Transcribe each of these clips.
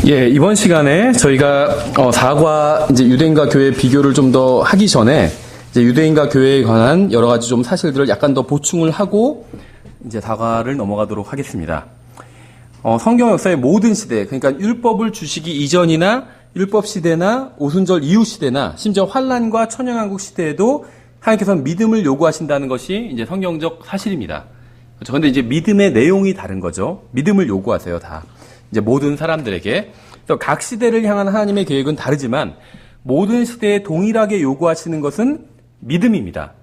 예, 이번 시간에 저희가 사과 이제 유대인과 교회 비교를 좀 더 하기 전에 이제 유대인과 교회에 관한 여러 가지 좀 사실들을 약간 더 보충을 하고 이제 사과를 넘어가도록 하겠습니다. 성경 역사의 모든 시대, 그러니까 율법을 주시기 이전이나 율법 시대나 오순절 이후 시대나 심지어 환란과 천연왕국 시대에도 하나님께서는 믿음을 요구하신다는 것이 이제 성경적 사실입니다. 그렇죠. 근데 이제 믿음의 내용이 다른 거죠. 믿음을 요구하세요, 다. 이제 모든 사람들에게. 그래서 각 시대를 향한 하나님의 계획은 다르지만 모든 시대에 동일하게 요구하시는 것은 믿음입니다.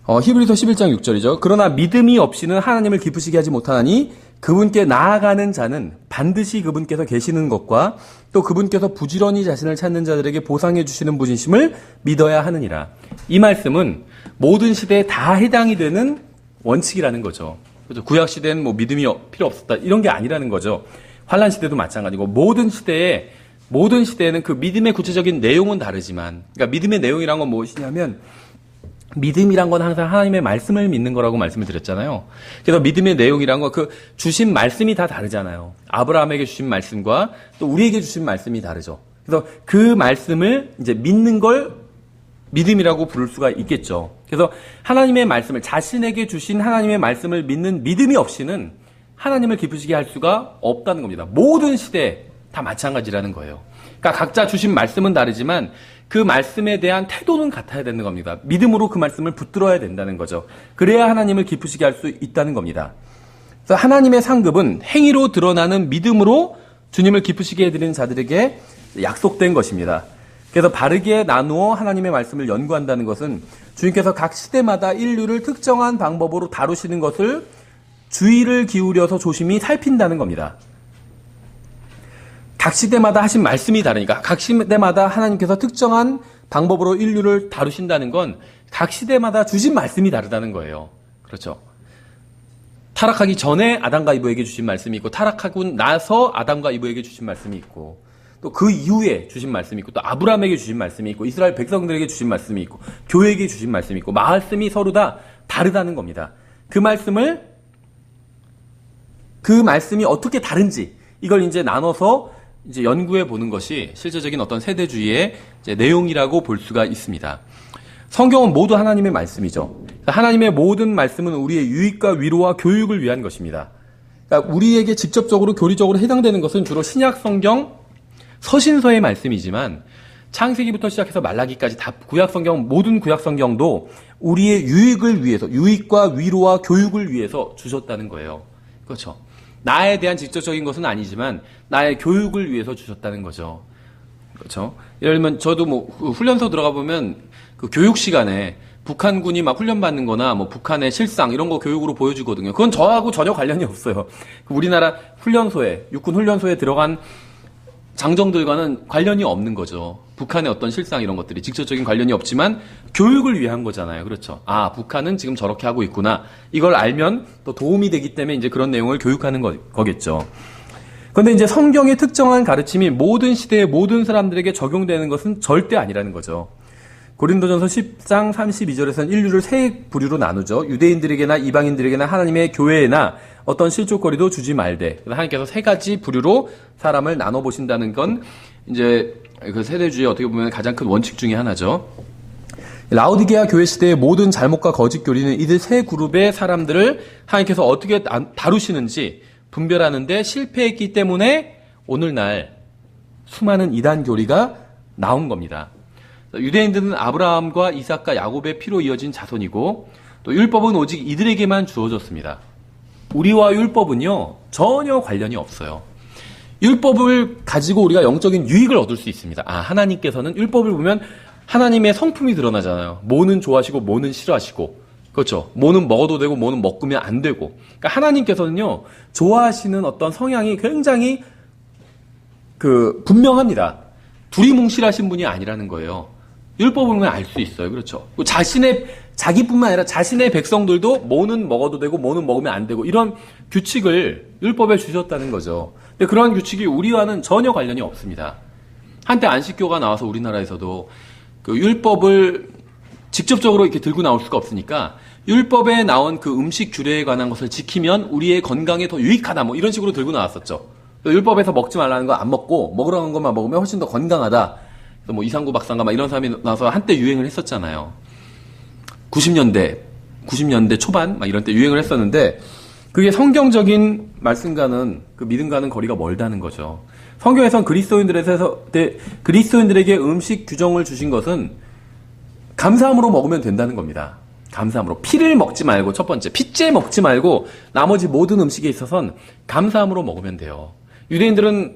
히브리서 11장 6절이죠. 그러나 믿음이 없이는 하나님을 기쁘시게 하지 못하나니 그분께 나아가는 자는 반드시 그분께서 계시는 것과 또 그분께서 부지런히 자신을 찾는 자들에게 보상해 주시는 분이심을 믿어야 하느니라. 이 말씀은 모든 시대에 다 해당이 되는 원칙이라는 거죠. 그렇죠? 구약 시대는 뭐 믿음이 필요 없었다 이런 게 아니라는 거죠. 환란 시대도 마찬가지고 모든 시대에는 그 믿음의 구체적인 내용은 다르지만, 그러니까 믿음의 내용이란 건 무엇이냐면 믿음이란 건 항상 하나님의 말씀을 믿는 거라고 말씀을 드렸잖아요. 그래서 믿음의 내용이란 건 그 주신 말씀이 다 다르잖아요. 아브라함에게 주신 말씀과 또 우리에게 주신 말씀이 다르죠. 그래서 그 말씀을 이제 믿는 걸 믿음이라고 부를 수가 있겠죠. 그래서 하나님의 말씀을, 자신에게 주신 하나님의 말씀을 믿는 믿음이 없이는 하나님을 기쁘시게 할 수가 없다는 겁니다. 모든 시대에 다 마찬가지라는 거예요. 그러니까 각자 주신 말씀은 다르지만 그 말씀에 대한 태도는 같아야 되는 겁니다. 믿음으로 그 말씀을 붙들어야 된다는 거죠. 그래야 하나님을 기쁘시게 할 수 있다는 겁니다. 그래서 하나님의 상급은 행위로 드러나는 믿음으로 주님을 기쁘시게 해드리는 자들에게 약속된 것입니다. 그래서 바르게 나누어 하나님의 말씀을 연구한다는 것은 주님께서 각 시대마다 인류를 특정한 방법으로 다루시는 것을 주의를 기울여서 조심히 살핀다는 겁니다. 각 시대마다 하신 말씀이 다르니까 각 시대마다 하나님께서 특정한 방법으로 인류를 다루신다는 건 각 시대마다 주신 말씀이 다르다는 거예요. 그렇죠. 타락하기 전에 아담과 이브에게 주신 말씀이 있고 타락하고 나서 아담과 이브에게 주신 말씀이 있고 또 그 이후에 주신 말씀이 있고 또 아브라함에게 주신 말씀이 있고 이스라엘 백성들에게 주신 말씀이 있고 교회에게 주신 말씀이 있고 말씀이 서로 다 다르다는 겁니다. 그 말씀이 어떻게 다른지 이걸 이제 나눠서 이제 연구해 보는 것이 실제적인 어떤 세대주의의 이제 내용이라고 볼 수가 있습니다. 성경은 모두 하나님의 말씀이죠. 하나님의 모든 말씀은 우리의 유익과 위로와 교육을 위한 것입니다. 그러니까 우리에게 직접적으로 교리적으로 해당되는 것은 주로 신약 성경 서신서의 말씀이지만 창세기부터 시작해서 말라기까지 다 구약 성경, 모든 구약 성경도 우리의 유익을 위해서, 유익과 위로와 교육을 위해서 주셨다는 거예요. 그렇죠. 나에 대한 직접적인 것은 아니지만 나의 교육을 위해서 주셨다는 거죠. 그렇죠. 예를 들면 저도 뭐 훈련소 들어가 보면 그 교육 시간에 북한군이 막 훈련받는 거나 뭐 북한의 실상 이런 거 교육으로 보여주거든요. 그건 저하고 전혀 관련이 없어요. 우리나라 훈련소에, 육군 훈련소에 들어간 장정들과는 관련이 없는 거죠. 북한의 어떤 실상 이런 것들이 직접적인 관련이 없지만 교육을 위한 거잖아요. 그렇죠. 아, 북한은 지금 저렇게 하고 있구나. 이걸 알면 또 도움이 되기 때문에 이제 그런 내용을 교육하는 거겠죠. 그런데 이제 성경의 특정한 가르침이 모든 시대의 모든 사람들에게 적용되는 것은 절대 아니라는 거죠. 고린도전서 10장 32절에서는 인류를 세 부류로 나누죠. 유대인들에게나 이방인들에게나 하나님의 교회에나 어떤 실족거리도 주지 말되. 하나님께서 세 가지 부류로 사람을 나눠보신다는 건 이제 그 세대주의 어떻게 보면 가장 큰 원칙 중에 하나죠. 라오디게아 교회 시대의 모든 잘못과 거짓 교리는 이들 세 그룹의 사람들을 하나님께서 어떻게 다루시는지 분별하는데 실패했기 때문에 오늘날 수많은 이단 교리가 나온 겁니다. 유대인들은 아브라함과 이삭과 야곱의 피로 이어진 자손이고 또 율법은 오직 이들에게만 주어졌습니다. 우리와 율법은요 전혀 관련이 없어요. 율법을 가지고 우리가 영적인 유익을 얻을 수 있습니다. 하나님께서는 율법을 보면 하나님의 성품이 드러나잖아요. 뭐는 좋아하시고 뭐는 싫어하시고, 그렇죠. 뭐는 먹어도 되고 뭐는 먹으면 안 되고. 그러니까 하나님께서는요 좋아하시는 어떤 성향이 굉장히 분명합니다. 두리뭉실하신 분이 아니라는 거예요. 율법을 보면 알 수 있어요. 그렇죠. 자기뿐만 아니라 자신의 백성들도 뭐는 먹어도 되고 뭐는 먹으면 안 되고 이런 규칙을 율법에 주셨다는 거죠. 근데 그런 규칙이 우리와는 전혀 관련이 없습니다. 한때 안식교가 나와서 우리나라에서도 그 율법을 직접적으로 이렇게 들고 나올 수가 없으니까 율법에 나온 그 음식 규례에 관한 것을 지키면 우리의 건강에 더 유익하다 뭐 이런 식으로 들고 나왔었죠. 율법에서 먹지 말라는 거 안 먹고 먹으라는 것만 먹으면 훨씬 더 건강하다. 그래서 뭐 이상구 박사가 막 이런 사람이 나서 한때 유행을 했었잖아요. 90년대 초반 막 이런 때 유행을 했었는데 그게 성경적인 말씀과는 그 믿음과는 거리가 멀다는 거죠. 성경에선 그리스도인들에게 음식 규정을 주신 것은 감사함으로 먹으면 된다는 겁니다. 감사함으로. 피를 먹지 말고 첫 번째 피째 먹지 말고 나머지 모든 음식에 있어서는 감사함으로 먹으면 돼요. 유대인들은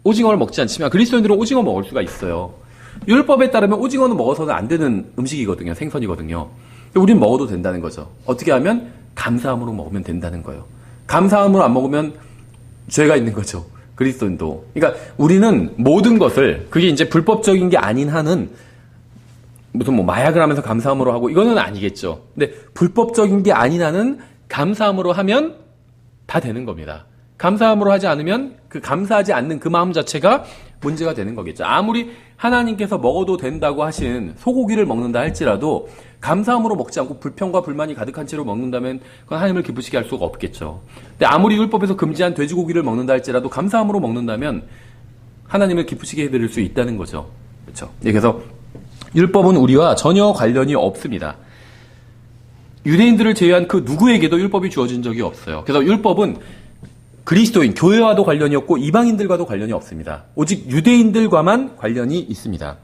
오징어를 먹지 않지만 그리스도인들은 오징어 먹을 수가 있어요. 율법에 따르면 오징어는 먹어서는 안 되는 음식이거든요. 생선이거든요. 우린 먹어도 된다는 거죠. 어떻게 하면 감사함으로 먹으면 된다는 거예요. 감사함으로 안 먹으면 죄가 있는 거죠. 그리스도인도. 그러니까 우리는 모든 것을 그게 이제 불법적인 게 아닌 한은 무슨 뭐 마약을 하면서 감사함으로 하고 이거는 아니겠죠. 근데 불법적인 게 아닌 한은 감사함으로 하면 다 되는 겁니다. 감사함으로 하지 않으면 그 감사하지 않는 그 마음 자체가 문제가 되는 거겠죠. 아무리 하나님께서 먹어도 된다고 하신 소고기를 먹는다 할지라도 감사함으로 먹지 않고 불평과 불만이 가득한 채로 먹는다면 그건 하나님을 기쁘시게 할 수가 없겠죠. 근데 아무리 율법에서 금지한 돼지고기를 먹는다 할지라도 감사함으로 먹는다면 하나님을 기쁘시게 해드릴 수 있다는 거죠. 그렇죠. 그래서 율법은 우리와 전혀 관련이 없습니다. 유대인들을 제외한 그 누구에게도 율법이 주어진 적이 없어요. 그래서 율법은 그리스도인, 교회와도 관련이 없고 이방인들과도 관련이 없습니다. 오직 유대인들과만 관련이 있습니다.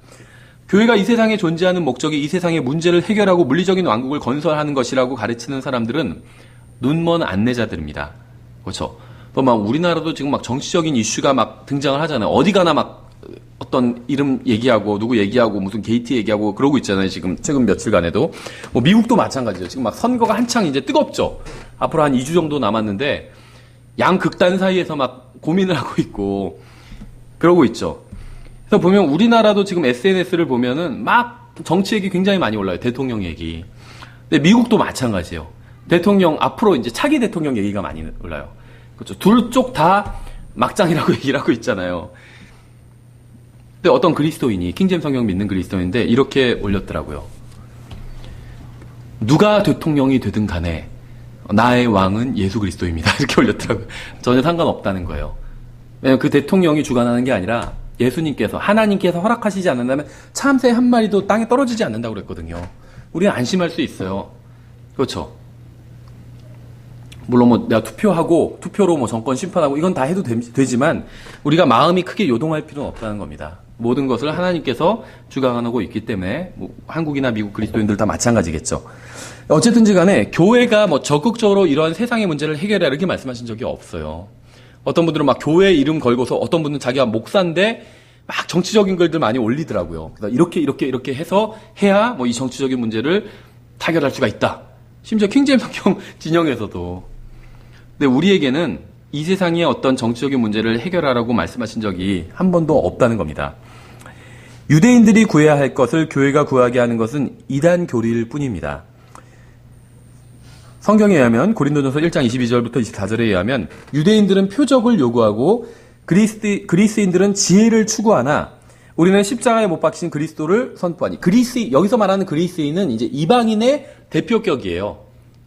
교회가 이 세상에 존재하는 목적이 이 세상의 문제를 해결하고 물리적인 왕국을 건설하는 것이라고 가르치는 사람들은 눈먼 안내자들입니다. 그렇죠? 또 막 우리나라도 지금 막 정치적인 이슈가 막 등장을 하잖아요. 어디 가나 막 어떤 이름 얘기하고 누구 얘기하고 무슨 게이트 얘기하고 그러고 있잖아요. 지금 최근 며칠간에도. 뭐 미국도 마찬가지죠. 지금 막 선거가 한창 이제 뜨겁죠. 앞으로 한 2주 정도 남았는데 양극단 사이에서 막 고민을 하고 있고 그러고 있죠. 그래서 보면 우리나라도 지금 SNS를 보면은 막 정치 얘기 굉장히 많이 올라요. 대통령 얘기. 근데 미국도 마찬가지예요. 대통령 앞으로 이제 차기 대통령 얘기가 많이 올라요. 그렇죠. 둘 쪽 다 막장이라고 얘기를 하고 있잖아요. 근데 어떤 그리스도인이 킹제임 성경 믿는 그리스도인인데 이렇게 올렸더라고요. 누가 대통령이 되든 간에 나의 왕은 예수 그리스도입니다. 이렇게 올렸더라고요. 전혀 상관없다는 거예요. 왜냐면 그 대통령이 주관하는 게 아니라 예수님께서, 하나님께서 허락하시지 않는다면 참새 한 마리도 땅에 떨어지지 않는다고 그랬거든요. 우리는 안심할 수 있어요. 그렇죠. 물론 뭐 내가 투표로 뭐 정권 심판하고 이건 다 해도 되지만 우리가 마음이 크게 요동할 필요는 없다는 겁니다. 모든 것을 하나님께서 주관하고 있기 때문에 뭐 한국이나 미국 그리스도인들 다 마찬가지겠죠. 어쨌든지 간에 교회가 뭐 적극적으로 이러한 세상의 문제를 해결해 이렇게 말씀하신 적이 없어요. 어떤 분들은 막 교회 이름 걸고서 어떤 분은 자기가 목사인데 막 정치적인 글들 많이 올리더라고요. 그래서 이렇게 해서 해야 뭐 이 정치적인 문제를 타결할 수가 있다. 심지어 킹제임 성경 진영에서도. 근데 우리에게는 이 세상의 어떤 정치적인 문제를 해결하라고 말씀하신 적이 한 번도 없다는 겁니다. 유대인들이 구해야 할 것을 교회가 구하게 하는 것은 이단 교리일 뿐입니다. 성경에 의하면 고린도전서 1장 22절부터 24절에 의하면 유대인들은 표적을 요구하고 그리스인들은 지혜를 추구하나 우리는 십자가에 못 박힌 그리스도를 선포하니. 여기서 말하는 그리스인은 이제 이방인의 대표격이에요.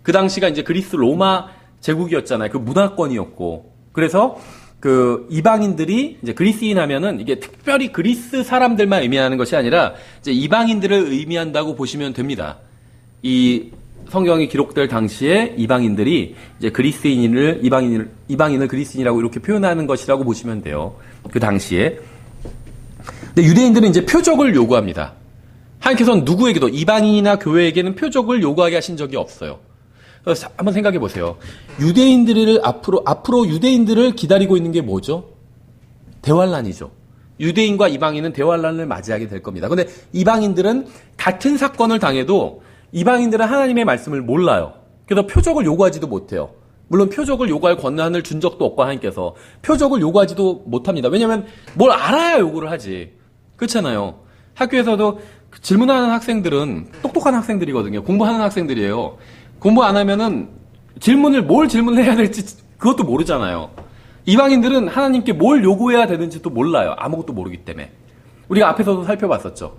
그 당시가 이제 그리스 로마 제국이었잖아요. 그 문화권이었고. 그래서 그 이방인들이 이제 그리스인 하면은 이게 특별히 그리스 사람들만 의미하는 것이 아니라 이제 이방인들을 의미한다고 보시면 됩니다. 이 성경이 기록될 당시에 이방인들이 이제 이방인을 그리스인이라고 이렇게 표현하는 것이라고 보시면 돼요. 그 당시에. 근데 유대인들은 이제 표적을 요구합니다. 하나님께서는 누구에게도 이방인이나 교회에게는 표적을 요구하게 하신 적이 없어요. 그래서 한번 생각해 보세요. 유대인들을 앞으로 유대인들을 기다리고 있는 게 뭐죠? 대환란이죠. 유대인과 이방인은 대환란을 맞이하게 될 겁니다. 근데 이방인들은 같은 사건을 당해도 이방인들은 하나님의 말씀을 몰라요. 그래서 표적을 요구하지도 못해요. 물론 표적을 요구할 권한을 준 적도 없고 하나님께서 표적을 요구하지도 못합니다. 왜냐하면 뭘 알아야 요구를 하지. 그렇잖아요. 학교에서도 질문하는 학생들은 똑똑한 학생들이거든요. 공부하는 학생들이에요. 공부 안 하면은 뭘 질문을 해야 될지 그것도 모르잖아요. 이방인들은 하나님께 뭘 요구해야 되는지도 몰라요. 아무것도 모르기 때문에. 우리가 앞에서도 살펴봤었죠.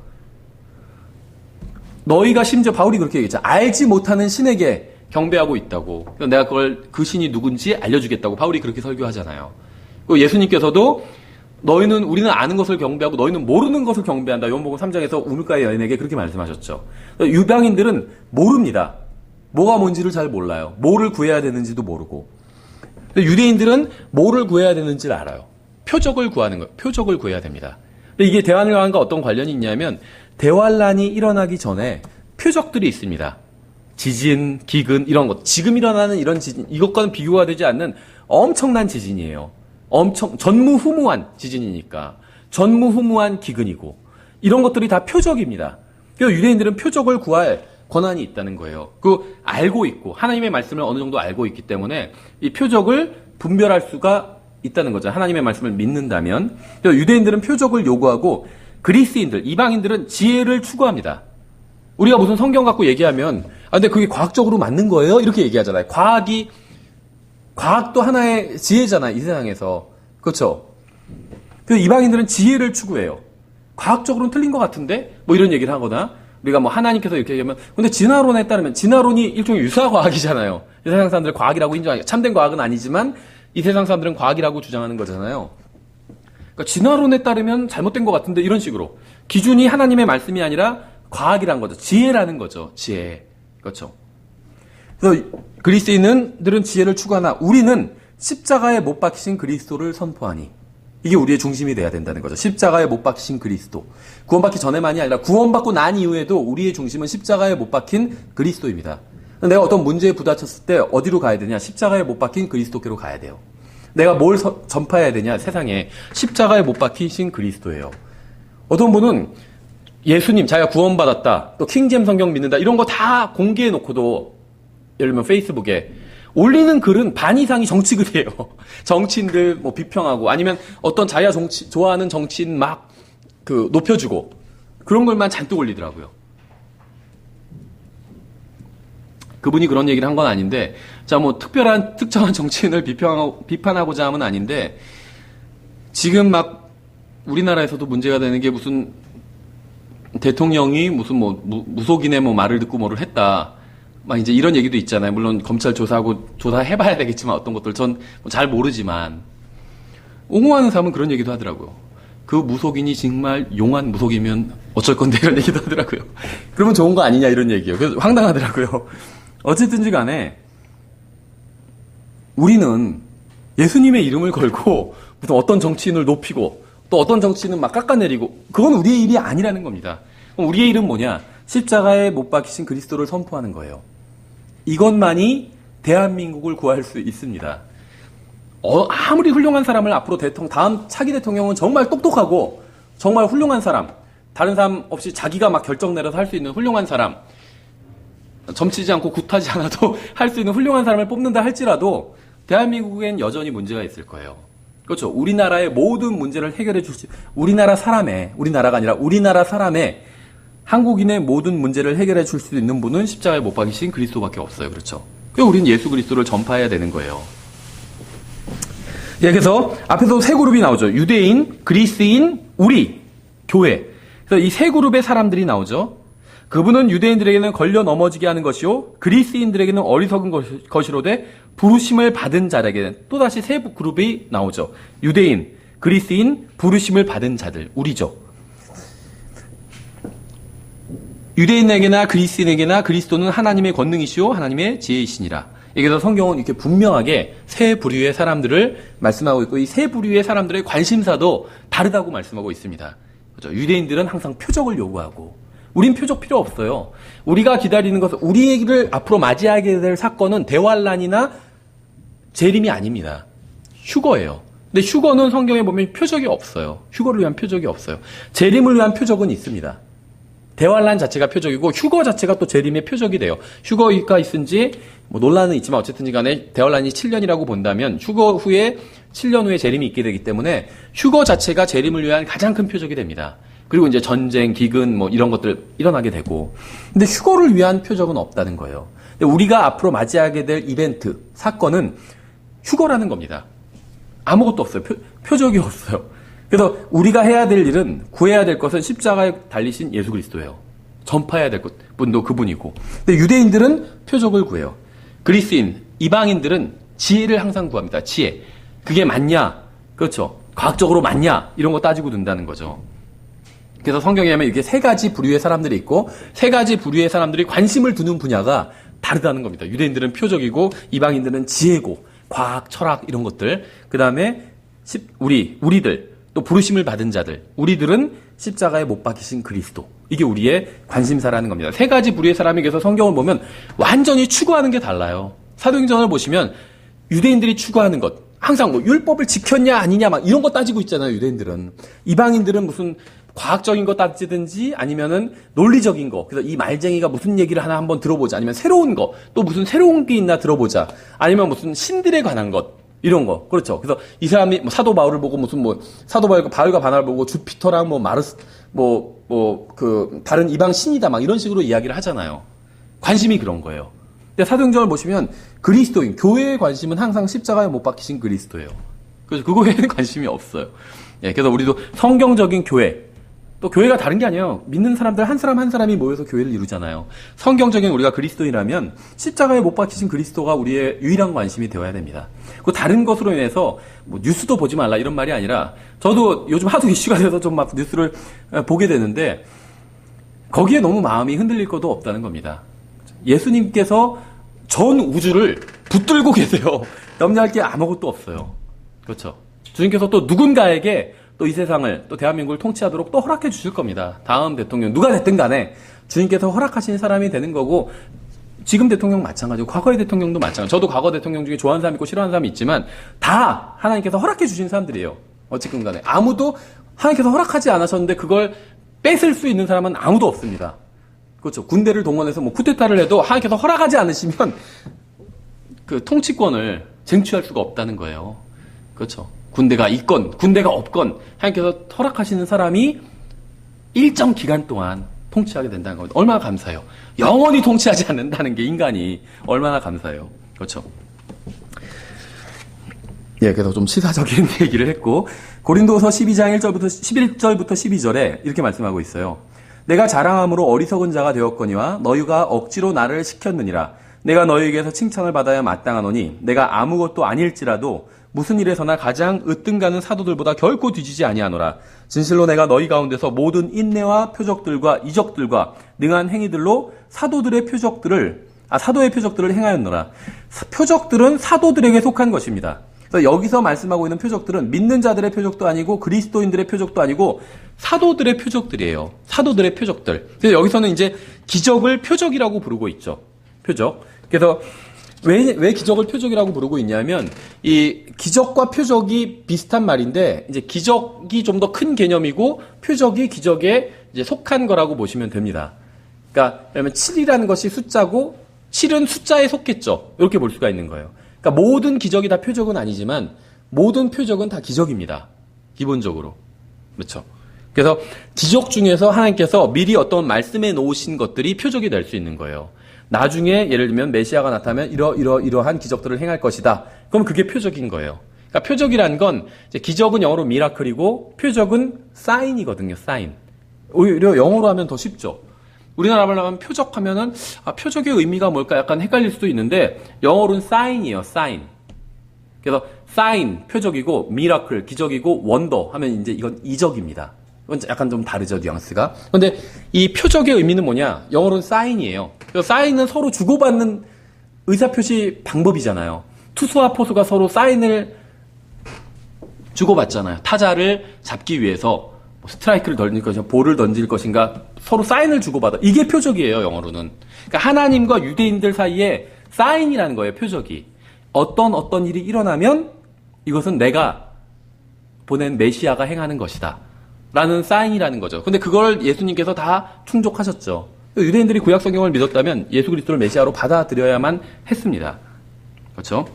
너희가 심지어 바울이 그렇게 얘기했죠. 알지 못하는 신에게 경배하고 있다고. 내가 그 신이 누군지 알려주겠다고 바울이 그렇게 설교하잖아요. 예수님께서도 우리는 아는 것을 경배하고 너희는 모르는 것을 경배한다. 요한복음 3장에서 우물가의 여인에게 그렇게 말씀하셨죠. 유방인들은 모릅니다. 뭐가 뭔지를 잘 몰라요. 뭐를 구해야 되는지도 모르고. 유대인들은 뭐를 구해야 되는지를 알아요. 표적을 구하는 거예요. 표적을 구해야 됩니다. 근데 이게 대환란과 어떤 관련이 있냐면 대환란이 일어나기 전에 표적들이 있습니다. 지진, 기근 이런 것. 지금 일어나는 이런 지진, 이것과는 비교가 되지 않는 엄청난 지진이에요. 전무후무한 지진이니까. 전무후무한 기근이고. 이런 것들이 다 표적입니다. 그래서 유대인들은 표적을 구할 권한이 있다는 거예요. 알고 있고, 하나님의 말씀을 어느 정도 알고 있기 때문에 이 표적을 분별할 수가 있다는 거죠. 하나님의 말씀을 믿는다면. 그래서 유대인들은 표적을 요구하고, 그리스인들, 이방인들은 지혜를 추구합니다. 우리가 무슨 성경 갖고 얘기하면, 근데 그게 과학적으로 맞는 거예요? 이렇게 얘기하잖아요. 과학도 하나의 지혜잖아요, 이 세상에서. 그렇죠? 그래서 이방인들은 지혜를 추구해요. 과학적으로는 틀린 것 같은데? 이런 얘기를 하거나, 우리가 하나님께서 이렇게 얘기하면, 근데 진화론에 따르면, 진화론이 일종의 유사과학이잖아요. 이 세상 사람들 과학이라고 인정하니까, 참된 과학은 아니지만, 이 세상 사람들은 과학이라고 주장하는 거잖아요. 그러니까 진화론에 따르면 잘못된 것 같은데, 이런 식으로. 기준이 하나님의 말씀이 아니라 과학이란 거죠. 지혜라는 거죠. 지혜. 그렇죠. 그래서 그리스인들은 지혜를 추구하나 우리는 십자가에 못 박히신 그리스도를 선포하니 이게 우리의 중심이 돼야 된다는 거죠. 십자가에 못 박히신 그리스도. 구원받기 전에만이 아니라 구원받고 난 이후에도 우리의 중심은 십자가에 못 박힌 그리스도입니다. 내가 어떤 문제에 부딪혔을 때 어디로 가야 되냐? 십자가에 못 박힌 그리스도께로 가야 돼요. 내가 뭘 전파해야 되냐? 세상에 십자가에 못 박히신 그리스도예요. 어떤 분은 예수님 자기가 구원받았다. 또 킹잼 성경 믿는다. 이런 거 다 공개해 놓고도 예를 들면 페이스북에 올리는 글은 반 이상이 정치 글이에요. 정치인들 비평하고 아니면 어떤 자기가 좋아하는 정치인 막 높여주고 그런 걸만 잔뜩 올리더라고요. 그분이 그런 얘기를 한 건 아닌데 특정한 정치인을 비판하고자 함은 아닌데 지금 우리나라에서도 문제가 되는 게 무슨 대통령이 무슨 무속인의 말을 듣고 뭐를 했다. 이제 이런 얘기도 있잖아요. 물론 검찰 조사해봐야 되겠지만 어떤 것들 전 잘 모르지만 옹호하는 사람은 그런 얘기도 하더라고요. 그 무속인이 정말 용한 무속이면 어쩔 건데 이런 얘기도 하더라고요. 그러면 좋은 거 아니냐 이런 얘기예요. 그래서 황당하더라고요. 어쨌든지 간에 우리는 예수님의 이름을 걸고 무슨 어떤 정치인을 높이고 또 어떤 정치인은 깎아내리고 그건 우리의 일이 아니라는 겁니다. 그럼 우리의 일은 뭐냐? 십자가에 못 박히신 그리스도를 선포하는 거예요. 이것만이 대한민국을 구할 수 있습니다. 아무리 훌륭한 사람을 앞으로 다음 차기 대통령은 정말 똑똑하고 정말 훌륭한 사람, 다른 사람 없이 자기가 결정 내려서 할 수 있는 훌륭한 사람, 점치지 않고 굿하지 않아도 할 수 있는 훌륭한 사람을 뽑는다 할지라도 대한민국엔 여전히 문제가 있을 거예요. 그렇죠. 우리나라의 모든 문제를 해결해 주실 우리나라가 아니라 우리나라 사람의 한국인의 모든 문제를 해결해 줄 수 있는 분은 십자가에 못 박히신 그리스도밖에 없어요. 그렇죠. 그래서 우리는 예수 그리스도를 전파해야 되는 거예요. 그래서 앞에서 세 그룹이 나오죠. 유대인, 그리스인, 우리, 교회. 그래서 이 세 그룹의 사람들이 나오죠. 그분은 유대인들에게는 걸려 넘어지게 하는 것이요 그리스인들에게는 어리석은 것이로되 부르심을 받은 자에게는 또다시 세 그룹이 나오죠. 유대인, 그리스인, 부르심을 받은 자들, 우리죠. 유대인에게나 그리스인에게나 그리스도는 하나님의 권능이시요 하나님의 지혜이시니라. 여기서 성경은 이렇게 분명하게 세 부류의 사람들을 말씀하고 있고 이 세 부류의 사람들의 관심사도 다르다고 말씀하고 있습니다. 그렇죠? 유대인들은 항상 표적을 요구하고 우린 표적 필요 없어요. 우리가 기다리는 것은 우리를 앞으로 맞이하게 될 사건은 대환란이나 재림이 아닙니다. 휴거예요. 근데 휴거는 성경에 보면 표적이 없어요. 휴거를 위한 표적이 없어요. 재림을 위한 표적은 있습니다. 대환란 자체가 표적이고 휴거 자체가 또 재림의 표적이 돼요. 휴거가 있은지 논란은 있지만 어쨌든 간에 대환란이 7년이라고 본다면 휴거 후에 7년 후에 재림이 있게 되기 때문에 휴거 자체가 재림을 위한 가장 큰 표적이 됩니다. 그리고 이제 전쟁, 기근 이런 것들 일어나게 되고. 근데 휴거를 위한 표적은 없다는 거예요. 근데 우리가 앞으로 맞이하게 될 이벤트, 사건은 휴거라는 겁니다. 아무것도 없어요. 표적이 없어요. 그래서 우리가 해야 될 일은 구해야 될 것은 십자가에 달리신 예수 그리스도예요. 전파해야 될 분도 그분이고. 근데 유대인들은 표적을 구해요. 그리스인, 이방인들은 지혜를 항상 구합니다. 지혜. 그게 맞냐? 그렇죠. 과학적으로 맞냐? 이런 거 따지고 든다는 거죠. 그래서 성경에 하면 이게 세 가지 부류의 사람들이 있고 세 가지 부류의 사람들이 관심을 두는 분야가 다르다는 겁니다. 유대인들은 표적이고 이방인들은 지혜고 과학, 철학 이런 것들. 그다음에 우리들 또 부르심을 받은 자들. 우리들은 십자가에 못 박히신 그리스도. 이게 우리의 관심사라는 겁니다. 세 가지 부류의 사람에게서 성경을 보면 완전히 추구하는 게 달라요. 사도행전을 보시면 유대인들이 추구하는 것 항상 뭐 율법을 지켰냐 아니냐 막 이런 거 따지고 있잖아요. 유대인들은. 이방인들은 무슨 과학적인 거 따지든지 아니면은 논리적인 거. 그래서 이 말쟁이가 무슨 얘기를 하나 한번 들어보자. 아니면 새로운 거. 또 무슨 새로운 게 있나 들어보자. 아니면 무슨 신들에 관한 것. 이런 거. 그렇죠. 그래서 이 사람이 뭐 사도 바울을 보고 무슨 뭐 사도 바울과 바나바를 보고 주피터랑 뭐 마르스 다른 이방 신이다 막 이런 식으로 이야기를 하잖아요. 관심이 그런 거예요. 근데 사도행전을 보시면 그리스도인, 교회의 관심은 항상 십자가에 못 박히신 그리스도예요. 그래서 그거에는 관심이 없어요. 예, 그래서 우리도 성경적인 교회, 또 교회가 다른 게 아니에요. 믿는 사람들 한 사람 한 사람이 모여서 교회를 이루잖아요. 성경적인 우리가 그리스도인이라면 십자가에 못 박히신 그리스도가 우리의 유일한 관심이 되어야 됩니다. 그 다른 것으로 인해서 뭐 뉴스도 보지 말라 이런 말이 아니라 저도 요즘 하도 이슈가 돼서 좀 막 뉴스를 보게 되는데 거기에 너무 마음이 흔들릴 것도 없다는 겁니다. 예수님께서 전 우주를 붙들고 계세요. 염려할 게 아무것도 없어요. 그렇죠. 주님께서 또 누군가에게 또 이 세상을 또 대한민국을 통치하도록 또 허락해 주실 겁니다. 다음 대통령 누가 됐든 간에 주님께서 허락하신 사람이 되는 거고 지금 대통령 마찬가지고 과거의 대통령도 마찬가지고 저도 과거 대통령 중에 좋아하는 사람 있고 싫어하는 사람이 있지만 다 하나님께서 허락해 주신 사람들이에요. 어쨌든 간에 아무도 하나님께서 허락하지 않으셨는데 그걸 뺏을 수 있는 사람은 아무도 없습니다. 그렇죠. 군대를 동원해서 뭐 쿠데타를 해도 하나님께서 허락하지 않으시면 그 통치권을 쟁취할 수가 없다는 거예요. 그렇죠. 군대가 있건 군대가 없건 하나님께서 허락하시는 사람이 일정 기간 동안 통치하게 된다는 겁니다. 얼마나 감사해요. 영원히 통치하지 않는다는 게 인간이 얼마나 감사해요. 그렇죠. 예, 그래서 좀 시사적인 얘기를 했고 고린도서 12장 11절부터 12절에 이렇게 말씀하고 있어요. 내가 자랑함으로 어리석은 자가 되었거니와 너희가 억지로 나를 시켰느니라. 내가 너희에게서 칭찬을 받아야 마땅하노니 내가 아무것도 아닐지라도 무슨 일에서나 가장 으뜸가는 사도들보다 결코 뒤지지 아니하노라. 진실로 내가 너희 가운데서 모든 인내와 표적들과 이적들과 능한 행위들로 사도의 표적들을 행하였노라. 표적들은 사도들에게 속한 것입니다. 그래서 여기서 말씀하고 있는 표적들은 믿는 자들의 표적도 아니고 그리스도인들의 표적도 아니고 사도들의 표적들이에요. 사도들의 표적들. 그래서 여기서는 이제 기적을 표적이라고 부르고 있죠. 표적. 그래서 왜 기적을 표적이라고 부르고 있냐면 이 기적과 표적이 비슷한 말인데 이제 기적이 좀 더 큰 개념이고 표적이 기적에 이제 속한 거라고 보시면 됩니다. 그러니까 왜냐면 7이라는 것이 숫자고 7은 숫자에 속했죠. 이렇게 볼 수가 있는 거예요. 그러니까 모든 기적이 다 표적은 아니지만 모든 표적은 다 기적입니다. 기본적으로. 그렇죠. 그래서 기적 중에서 하나님께서 미리 어떤 말씀해 놓으신 것들이 표적이 될 수 있는 거예요. 나중에 예를 들면 메시아가 나타나면 이러한 기적들을 행할 것이다. 그럼 그게 표적인 거예요. 그러니까 표적이라는 건 이제 기적은 영어로 미라클이고 표적은 사인이거든요. 사인. 오히려 영어로 하면 더 쉽죠. 우리나라 말로 하면 표적하면은 표적의 의미가 뭘까 약간 헷갈릴 수도 있는데 영어로는 사인이에요. 사인. 그래서 사인 표적이고 미라클 기적이고 원더 하면 이제 이건 이적입니다. 이건 약간 좀 다르죠, 뉘앙스가. 근데 이 표적의 의미는 뭐냐? 영어로는 사인이에요. 그래서 사인은 서로 주고받는 의사표시 방법이잖아요. 투수와 포수가 서로 사인을 주고받잖아요. 타자를 잡기 위해서 스트라이크를 던질 것인가, 볼을 던질 것인가 서로 사인을 주고받아. 이게 표적이에요, 영어로는. 그러니까 하나님과 유대인들 사이에 사인이라는 거예요, 표적이. 어떤 일이 일어나면 이것은 내가 보낸 메시아가 행하는 것이다. 라는 사인이라는 거죠. 근데 그걸 예수님께서 다 충족하셨죠. 유대인들이 구약 성경을 믿었다면 예수 그리스도를 메시아로 받아들여야만 했습니다. 그렇죠?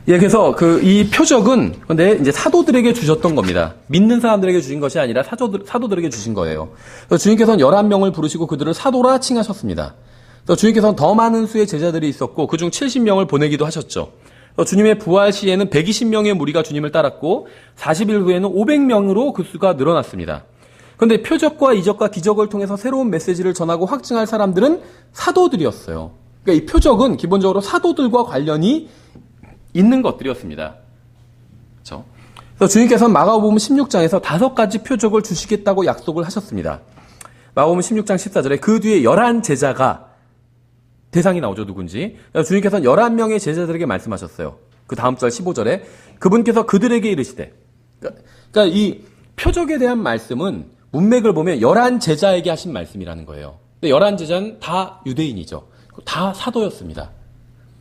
예, 그래서 이 표적은 근데 이제 사도들에게 주셨던 겁니다. 믿는 사람들에게 주신 것이 아니라 사도들에게 주신 거예요. 그래서 주님께서는 11명을 부르시고 그들을 사도라 칭하셨습니다. 그래서 주님께서는 더 많은 수의 제자들이 있었고 그중 70명을 보내기도 하셨죠. 주님의 부활 시에는 120명의 무리가 주님을 따랐고 40일 후에는 500명으로 그 수가 늘어났습니다. 그런데 표적과 이적과 기적을 통해서 새로운 메시지를 전하고 확증할 사람들은 사도들이었어요. 그러니까 이 표적은 기본적으로 사도들과 관련이 있는 것들이었습니다. 그렇죠? 그래서 주님께서는 마가복음 16장에서 5가지 표적을 주시겠다고 약속을 하셨습니다. 마가복음 16장 14절에 그 뒤에 11제자가 대상이 나오죠, 누군지. 주님께서는 11명의 제자들에게 말씀하셨어요. 그 다음 절 15절에 그분께서 그들에게 이르시되, 그러니까 이 표적에 대한 말씀은 문맥을 보면 11제자에게 하신 말씀이라는 거예요. 근데 11제자는 다 유대인이죠. 다 사도였습니다.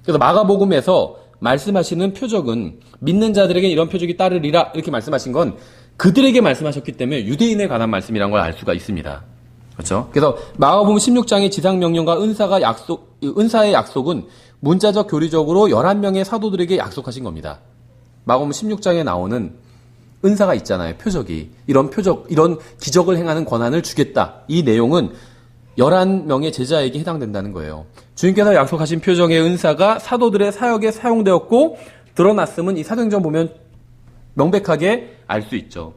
그래서 마가복음에서 말씀하시는 표적은 믿는 자들에게 이런 표적이 따르리라 이렇게 말씀하신 건 그들에게 말씀하셨기 때문에 유대인에 관한 말씀이라는 걸 알 수가 있습니다. 그렇죠? 그래서 마가복음 16장의 지상명령과 은사의 약속은 문자적 교리적으로 11명의 사도들에게 약속하신 겁니다. 마가복음 16장에 나오는 은사가 있잖아요. 표적이. 이런 표적, 이런 기적을 행하는 권한을 주겠다. 이 내용은 11명의 제자에게 해당된다는 거예요. 주님께서 약속하신 표적의 은사가 사도들의 사역에 사용되었고 드러났음은 이 사도행전 보면 명백하게 알 수 있죠.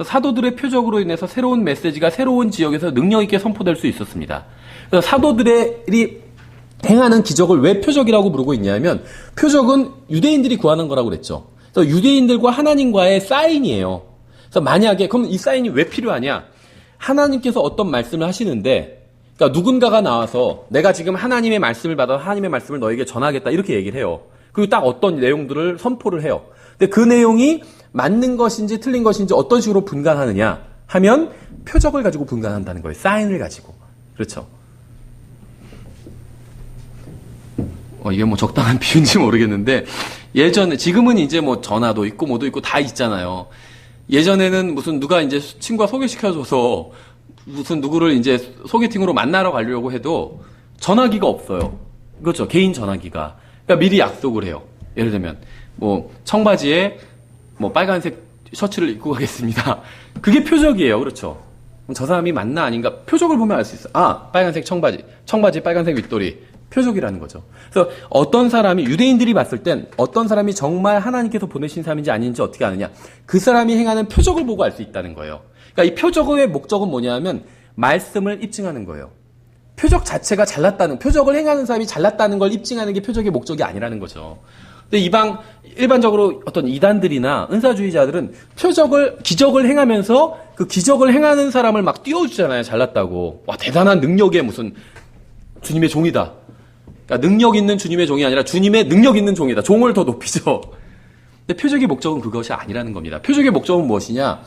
사도들의 표적으로 인해서 새로운 메시지가 새로운 지역에서 능력 있게 선포될 수 있었습니다. 그래서 사도들이 행하는 기적을 왜 표적이라고 부르고 있냐면 표적은 유대인들이 구하는 거라고 그랬죠. 그래서 유대인들과 하나님과의 사인이에요. 그래서 만약에 그럼 이 사인이 왜 필요하냐? 하나님께서 어떤 말씀을 하시는데 그러니까 누군가가 나와서 내가 지금 하나님의 말씀을 받아 하나님의 말씀을 너에게 전하겠다 이렇게 얘기를 해요. 그리고 딱 어떤 내용들을 선포를 해요. 근데 그 내용이 맞는 것인지 틀린 것인지 어떤 식으로 분간하느냐 하면 표적을 가지고 분간한다는 거예요. 사인을 가지고. 그렇죠. 이게 뭐 적당한 비유인지 모르겠는데 예전에 지금은 이제 뭐 전화도 있고 뭐도 있고 다 있잖아요. 예전에는 무슨 누가 이제 친구가 소개시켜줘서 무슨 누구를 이제 소개팅으로 만나러 가려고 해도 전화기가 없어요. 그렇죠. 개인 전화기가. 그러니까 미리 약속을 해요. 예를 들면 뭐 청바지에 뭐 빨간색 셔츠를 입고 가겠습니다. 그게 표적이에요. 그렇죠. 그럼 저 사람이 맞나 아닌가 표적을 보면 알 수 있어요. 아, 빨간색 청바지 빨간색 윗도리. 표적이라는 거죠. 그래서 어떤 사람이 유대인들이 봤을 땐 어떤 사람이 정말 하나님께서 보내신 사람인지 아닌지 어떻게 아느냐. 그 사람이 행하는 표적을 보고 알 수 있다는 거예요. 그러니까 이 표적의 목적은 뭐냐면 말씀을 입증하는 거예요. 표적 자체가 잘났다는, 표적을 행하는 사람이 잘났다는 걸 입증하는 게 표적의 목적이 아니라는 거죠. 근데 일반적으로 어떤 이단들이나 은사주의자들은 기적을 행하면서 그 기적을 행하는 사람을 막 띄워주잖아요. 잘났다고. 와, 대단한 능력의 무슨 주님의 종이다. 그러니까 능력 있는 주님의 종이 아니라 주님의 능력 있는 종이다. 종을 더 높이죠. 근데 표적의 목적은 그것이 아니라는 겁니다. 표적의 목적은 무엇이냐?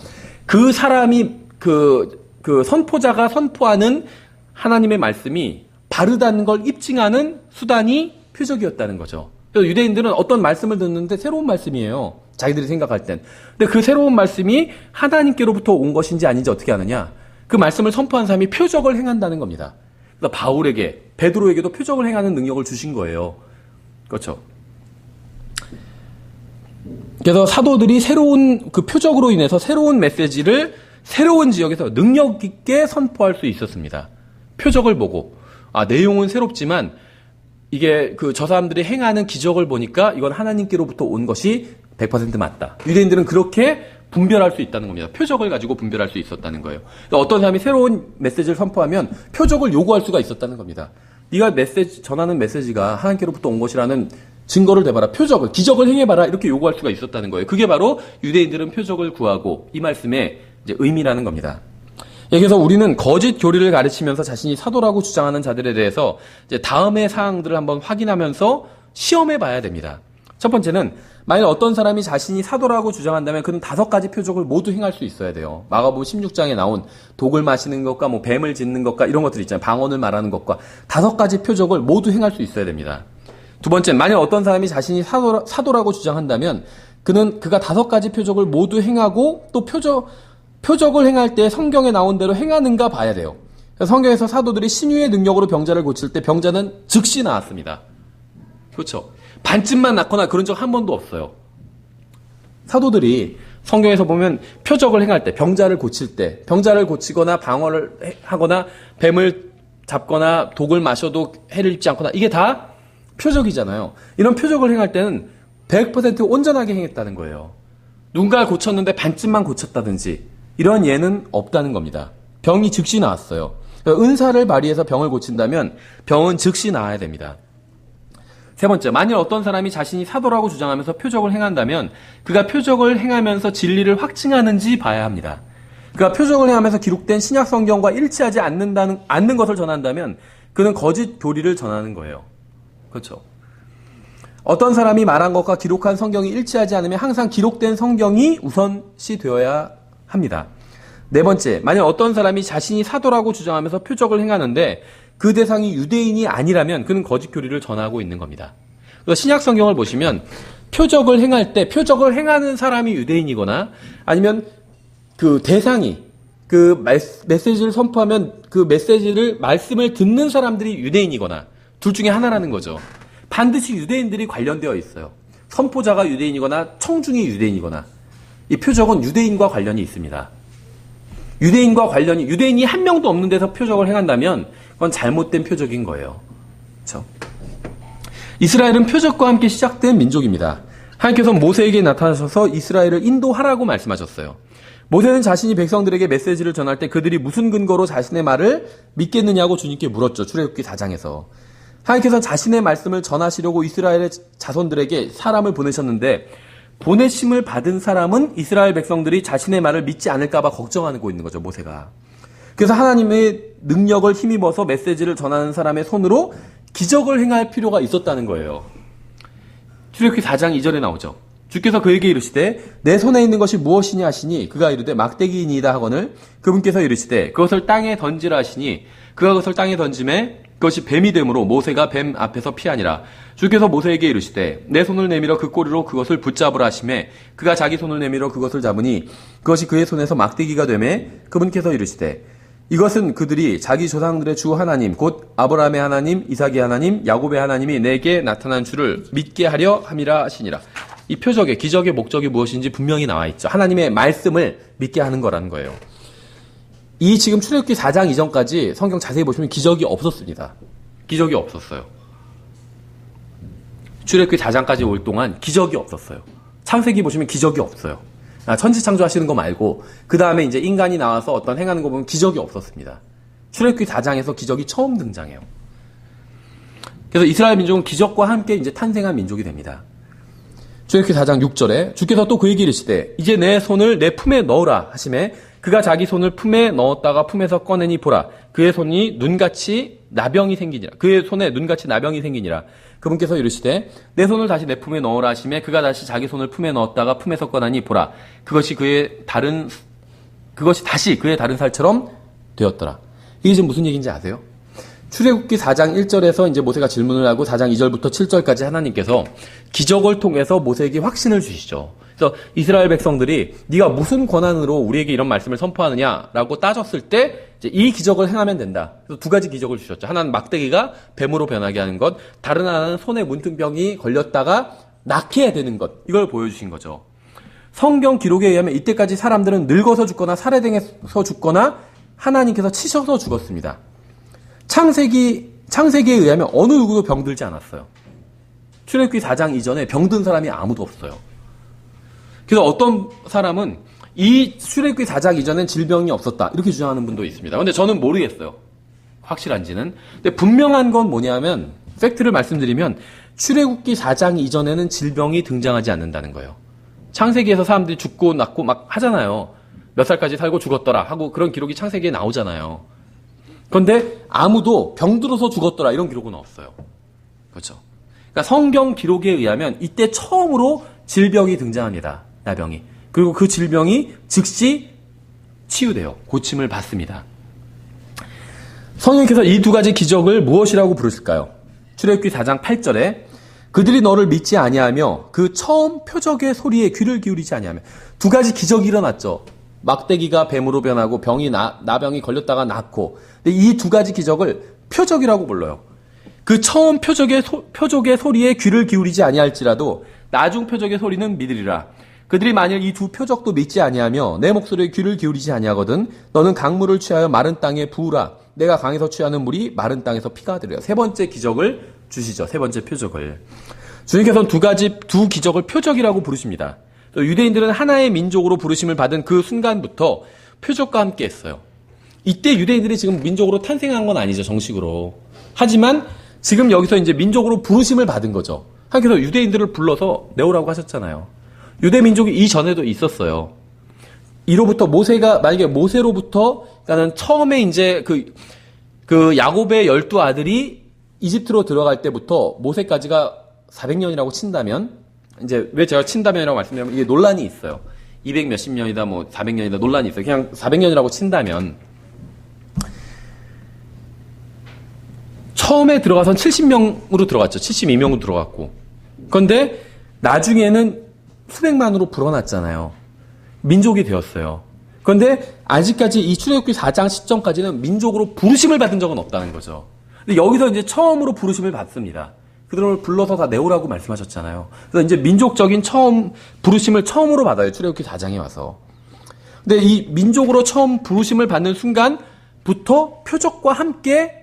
그 사람이 그 선포자가 선포하는 하나님의 말씀이 바르다는 걸 입증하는 수단이 표적이었다는 거죠. 그래서 유대인들은 어떤 말씀을 듣는데 새로운 말씀이에요. 자기들이 생각할 땐. 근데 그 새로운 말씀이 하나님께로부터 온 것인지 아닌지 어떻게 아느냐? 그 말씀을 선포한 사람이 표적을 행한다는 겁니다. 그래서 바울에게, 베드로에게도 표적을 행하는 능력을 주신 거예요. 그렇죠. 그래서 사도들이 새로운 그 표적으로 인해서 새로운 메시지를 새로운 지역에서 능력 있게 선포할 수 있었습니다. 표적을 보고, 내용은 새롭지만 이게 저 사람들이 행하는 기적을 보니까 이건 하나님께로부터 온 것이 100% 맞다. 유대인들은 그렇게 분별할 수 있다는 겁니다. 표적을 가지고 분별할 수 있었다는 거예요. 그러니까 어떤 사람이 새로운 메시지를 선포하면 표적을 요구할 수가 있었다는 겁니다. 네가 전하는 메시지가 하나님께로부터 온 것이라는 증거를 대봐라. 기적을 행해봐라. 이렇게 요구할 수가 있었다는 거예요. 그게 바로 유대인들은 표적을 구하고 이 말씀의 이제 의미라는 겁니다. 그래서 우리는 거짓 교리를 가르치면서 자신이 사도라고 주장하는 자들에 대해서 이제 다음의 사항들을 한번 확인하면서 시험해 봐야 됩니다. 첫 번째는 만약 어떤 사람이 자신이 사도라고 주장한다면 그는 5가지 표적을 모두 행할 수 있어야 돼요. 마가복음 16장에 나온 독을 마시는 것과 뭐 뱀을 짖는 것과 이런 것들 있잖아요. 방언을 말하는 것과 5가지 표적을 모두 행할 수 있어야 됩니다. 두 번째는 만약 어떤 사람이 자신이 사도라고 주장한다면 그가 5가지 표적을 모두 행하고 또 표적을 행할 때 성경에 나온 대로 행하는가 봐야 돼요. 성경에서 사도들이 신유의 능력으로 병자를 고칠 때 병자는 즉시 나았습니다. 그렇죠. 반쯤만 낫거나 그런 적 한 번도 없어요. 사도들이 성경에서 보면 표적을 행할 때, 병자를 고칠 때, 병자를 고치거나 방어를 하거나 뱀을 잡거나 독을 마셔도 해를 입지 않거나 이게 다 표적이잖아요. 이런 표적을 행할 때는 100% 온전하게 행했다는 거예요. 누군가를 고쳤는데 반쯤만 고쳤다든지 이런 예는 없다는 겁니다. 병이 즉시 나았어요. 은사를 발휘해서 병을 고친다면 병은 즉시 나아야 됩니다. 세 번째, 만일 어떤 사람이 자신이 사도라고 주장하면서 표적을 행한다면 그가 표적을 행하면서 진리를 확증하는지 봐야 합니다. 그가 표적을 행하면서 기록된 신약 성경과 일치하지 않는 것을 전한다면 그는 거짓 교리를 전하는 거예요. 그렇죠. 어떤 사람이 말한 것과 기록한 성경이 일치하지 않으면 항상 기록된 성경이 우선시 되어야 합니다. 네 번째, 만약 어떤 사람이 자신이 사도라고 주장하면서 표적을 행하는데 그 대상이 유대인이 아니라면 그는 거짓 교리를 전하고 있는 겁니다. 그래서 신약 성경을 보시면 표적을 행할 때 표적을 행하는 사람이 유대인이거나 아니면 그 대상이 그 메시지를 선포하면 그 말씀을 듣는 사람들이 유대인이거나 둘 중에 하나라는 거죠. 반드시 유대인들이 관련되어 있어요. 선포자가 유대인이거나 청중이 유대인이거나 이 표적은 유대인과 관련이 있습니다. 유대인이 한 명도 없는 데서 표적을 행한다면 그건 잘못된 표적인 거예요. 그렇죠? 이스라엘은 표적과 함께 시작된 민족입니다. 하나님께서 모세에게 나타나셔서 이스라엘을 인도하라고 말씀하셨어요. 모세는 자신이 백성들에게 메시지를 전할 때 그들이 무슨 근거로 자신의 말을 믿겠느냐고 주님께 물었죠. 출애굽기 4장에서. 하나님께서 자신의 말씀을 전하시려고 이스라엘의 자손들에게 사람을 보내셨는데 보내심을 받은 사람은 이스라엘 백성들이 자신의 말을 믿지 않을까 봐 걱정하고 있는 거죠. 모세가. 그래서 하나님의 능력을 힘입어서 메시지를 전하는 사람의 손으로 기적을 행할 필요가 있었다는 거예요. 출애굽기 4장 2절에 나오죠. 주께서 그에게 이르시되 내 손에 있는 것이 무엇이냐 하시니 그가 이르되 막대기이니이다 하거늘 그분께서 이르시되 그것을 땅에 던지라 하시니 그가 그것을 땅에 던짐에 그것이 뱀이 되므로 모세가 뱀 앞에서 피하니라. 주께서 모세에게 이르시되 내 손을 내밀어 그 꼬리로 그것을 붙잡으라 하시매 그가 자기 손을 내밀어 그것을 잡으니 그것이 그의 손에서 막대기가 되매 그분께서 이르시되 이것은 그들이 자기 조상들의 주 하나님 곧 아브라함의 하나님 이삭의 하나님 야곱의 하나님이 내게 나타난 주를 믿게 하려 함이라 하시니라. 이 표적의 기적의 목적이 무엇인지 분명히 나와 있죠. 하나님의 말씀을 믿게 하는 거라는 거예요. 이 지금 출애굽기 4장 이전까지 성경 자세히 보시면 기적이 없었습니다. 기적이 없었어요. 출애굽기 4장까지 올 동안 기적이 없었어요. 창세기 보시면 기적이 없어요. 천지창조하시는 거 말고 그 다음에 이제 인간이 나와서 어떤 행하는 거 보면 기적이 없었습니다. 출애굽기 4장에서 기적이 처음 등장해요. 그래서 이스라엘 민족은 기적과 함께 이제 탄생한 민족이 됩니다. 출애굽기 4장 6절에 주께서 또 그에게 이르시되 이제 내 손을 내 품에 넣으라 하시매 그가 자기 손을 품에 넣었다가 품에서 꺼내니 보라 그의 손이 눈같이 나병이 생기니라. 그의 손에 눈같이 나병이 생기니라. 그분께서 이르시되 내 손을 다시 내 품에 넣으라 하시매 그가 다시 자기 손을 품에 넣었다가 품에서 꺼내니 보라 그것이 다시 그의 다른 살처럼 되었더라. 이게 지금 무슨 얘기인지 아세요? 출애굽기 4장 1절에서 이제 모세가 질문을 하고 4장 2절부터 7절까지 하나님께서 기적을 통해서 모세에게 확신을 주시죠. 그래서 이스라엘 백성들이 네가 무슨 권한으로 우리에게 이런 말씀을 선포하느냐라고 따졌을 때 이제 이 기적을 행하면 된다. 그래서 두 가지 기적을 주셨죠. 하나는 막대기가 뱀으로 변하게 하는 것, 다른 하나는 손에 문둥병이 걸렸다가 낫게 되는 것. 이걸 보여주신 거죠. 성경 기록에 의하면 이때까지 사람들은 늙어서 죽거나 살해당해서 죽거나 하나님께서 치셔서 죽었습니다. 창세기에 의하면 어느 누구도 병들지 않았어요. 출애굽기 4장 이전에 병든 사람이 아무도 없어요. 그래서 어떤 사람은 이 출애굽기 4장 이전엔 질병이 없었다 이렇게 주장하는 분도 있습니다. 근데 저는 모르겠어요. 확실한지는. 근데 분명한 건 뭐냐면 팩트를 말씀드리면 출애굽기 4장 이전에는 질병이 등장하지 않는다는 거예요. 창세기에서 사람들이 죽고 낳고 막 하잖아요. 몇 살까지 살고 죽었더라 하고 그런 기록이 창세기에 나오잖아요. 그런데 아무도 병들어서 죽었더라 이런 기록은 없어요. 그렇죠? 그러니까 성경 기록에 의하면 이때 처음으로 질병이 등장합니다. 나병이. 그리고 그 질병이 즉시 치유돼요. 고침을 받습니다. 성령께서 이 두 가지 기적을 무엇이라고 부르실까요? 출애굽기 4장 8절에 그들이 너를 믿지 아니하며 그 처음 표적의 소리에 귀를 기울이지 아니하며 두 가지 기적이 일어났죠. 막대기가 뱀으로 변하고 나병이 걸렸다가 낫고. 근데 이 두 가지 기적을 표적이라고 불러요. 그 처음 표적의 소리에 귀를 기울이지 아니할지라도 나중 표적의 소리는 믿으리라. 그들이 만일 이 두 표적도 믿지 아니하며 내 목소리에 귀를 기울이지 아니하거든 너는 강물을 취하여 마른 땅에 부으라. 내가 강에서 취하는 물이 마른 땅에서 피가 되리라. 세 번째 기적을 주시죠. 세 번째 표적을. 주님께서는 두 기적을 표적이라고 부르십니다. 유대인들은 하나의 민족으로 부르심을 받은 그 순간부터 표적과 함께 했어요. 이때 유대인들이 지금 민족으로 탄생한 건 아니죠. 정식으로. 하지만 지금 여기서 이제 민족으로 부르심을 받은 거죠. 하나님께서 유대인들을 불러서 내오라고 하셨잖아요. 유대 민족이 이전에도 있었어요. 이로부터 만약에 모세로부터, 그러니까는 처음에 이제 그 야곱의 12아들이 이집트로 들어갈 때부터 모세까지가 400년이라고 친다면, 이제 왜 제가 친다면이라고 말씀드리면 이게 논란이 있어요. 200 몇십 년이다, 400년이다 논란이 있어요. 그냥 400년이라고 친다면, 처음에 들어가선 70명으로 들어갔죠. 72명으로 들어갔고. 그런데 나중에는 수백만으로 불어났잖아요. 민족이 되었어요. 그런데 아직까지 이 출애굽기 4장 시점까지는 민족으로 부르심을 받은 적은 없다는 거죠. 근데 여기서 이제 처음으로 부르심을 받습니다. 그들을 불러서 다 내오라고 말씀하셨잖아요. 그래서 이제 민족적인 부르심을 처음으로 받아요. 출애굽기 4장에 와서. 근데 이 민족으로 처음 부르심을 받는 순간부터 표적과 함께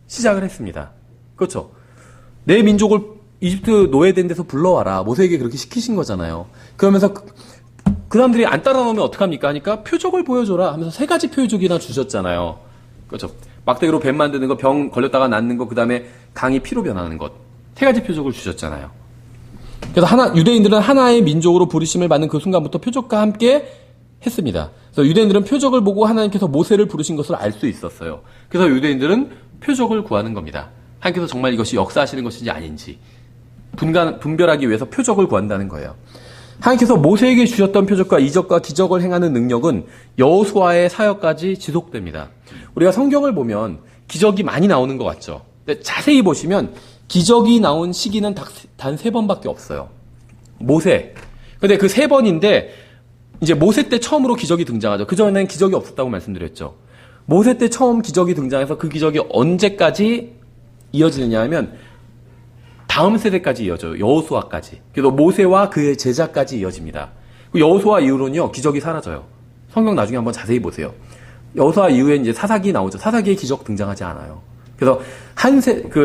시작을 했습니다. 그렇죠? 내 민족을 이집트 노예된 데서 불러와라. 모세에게 그렇게 시키신 거잖아요. 그러면서 그 사람들이 안 따라 나오면 어떡합니까? 하니까 표적을 보여줘라 하면서 3가지 표적이나 주셨잖아요. 그렇죠? 막대기로 뱀 만드는 거, 병 걸렸다가 낫는 거, 그 다음에 강이 피로 변하는 것. 3가지 표적을 주셨잖아요. 그래서 유대인들은 하나의 민족으로 부르심을 받는 그 순간부터 표적과 함께 했습니다. 그래서 유대인들은 표적을 보고 하나님께서 모세를 부르신 것을 알 수 있었어요. 그래서 유대인들은 표적을 구하는 겁니다. 하나님께서 정말 이것이 역사하시는 것인지 아닌지 분별하기 위해서 표적을 구한다는 거예요. 하나님께서 모세에게 주셨던 표적과 이적과 기적을 행하는 능력은 여호수아의 사역까지 지속됩니다. 우리가 성경을 보면 기적이 많이 나오는 것 같죠. 근데 자세히 보시면 기적이 나온 시기는 단 3번밖에 없어요. 모세. 근데 그 3번인데 이제 모세 때 처음으로 기적이 등장하죠. 그전에는 기적이 없었다고 말씀드렸죠. 모세 때 처음 기적이 등장해서 그 기적이 언제까지 이어지느냐 하면 다음 세대까지 이어져요. 여호수아까지. 그래서 모세와 그의 제자까지 이어집니다. 여호수아 이후로는요, 기적이 사라져요. 성경 나중에 한번 자세히 보세요. 여호수아 이후에 이제 사사기 나오죠. 사사기에 기적 등장하지 않아요. 그래서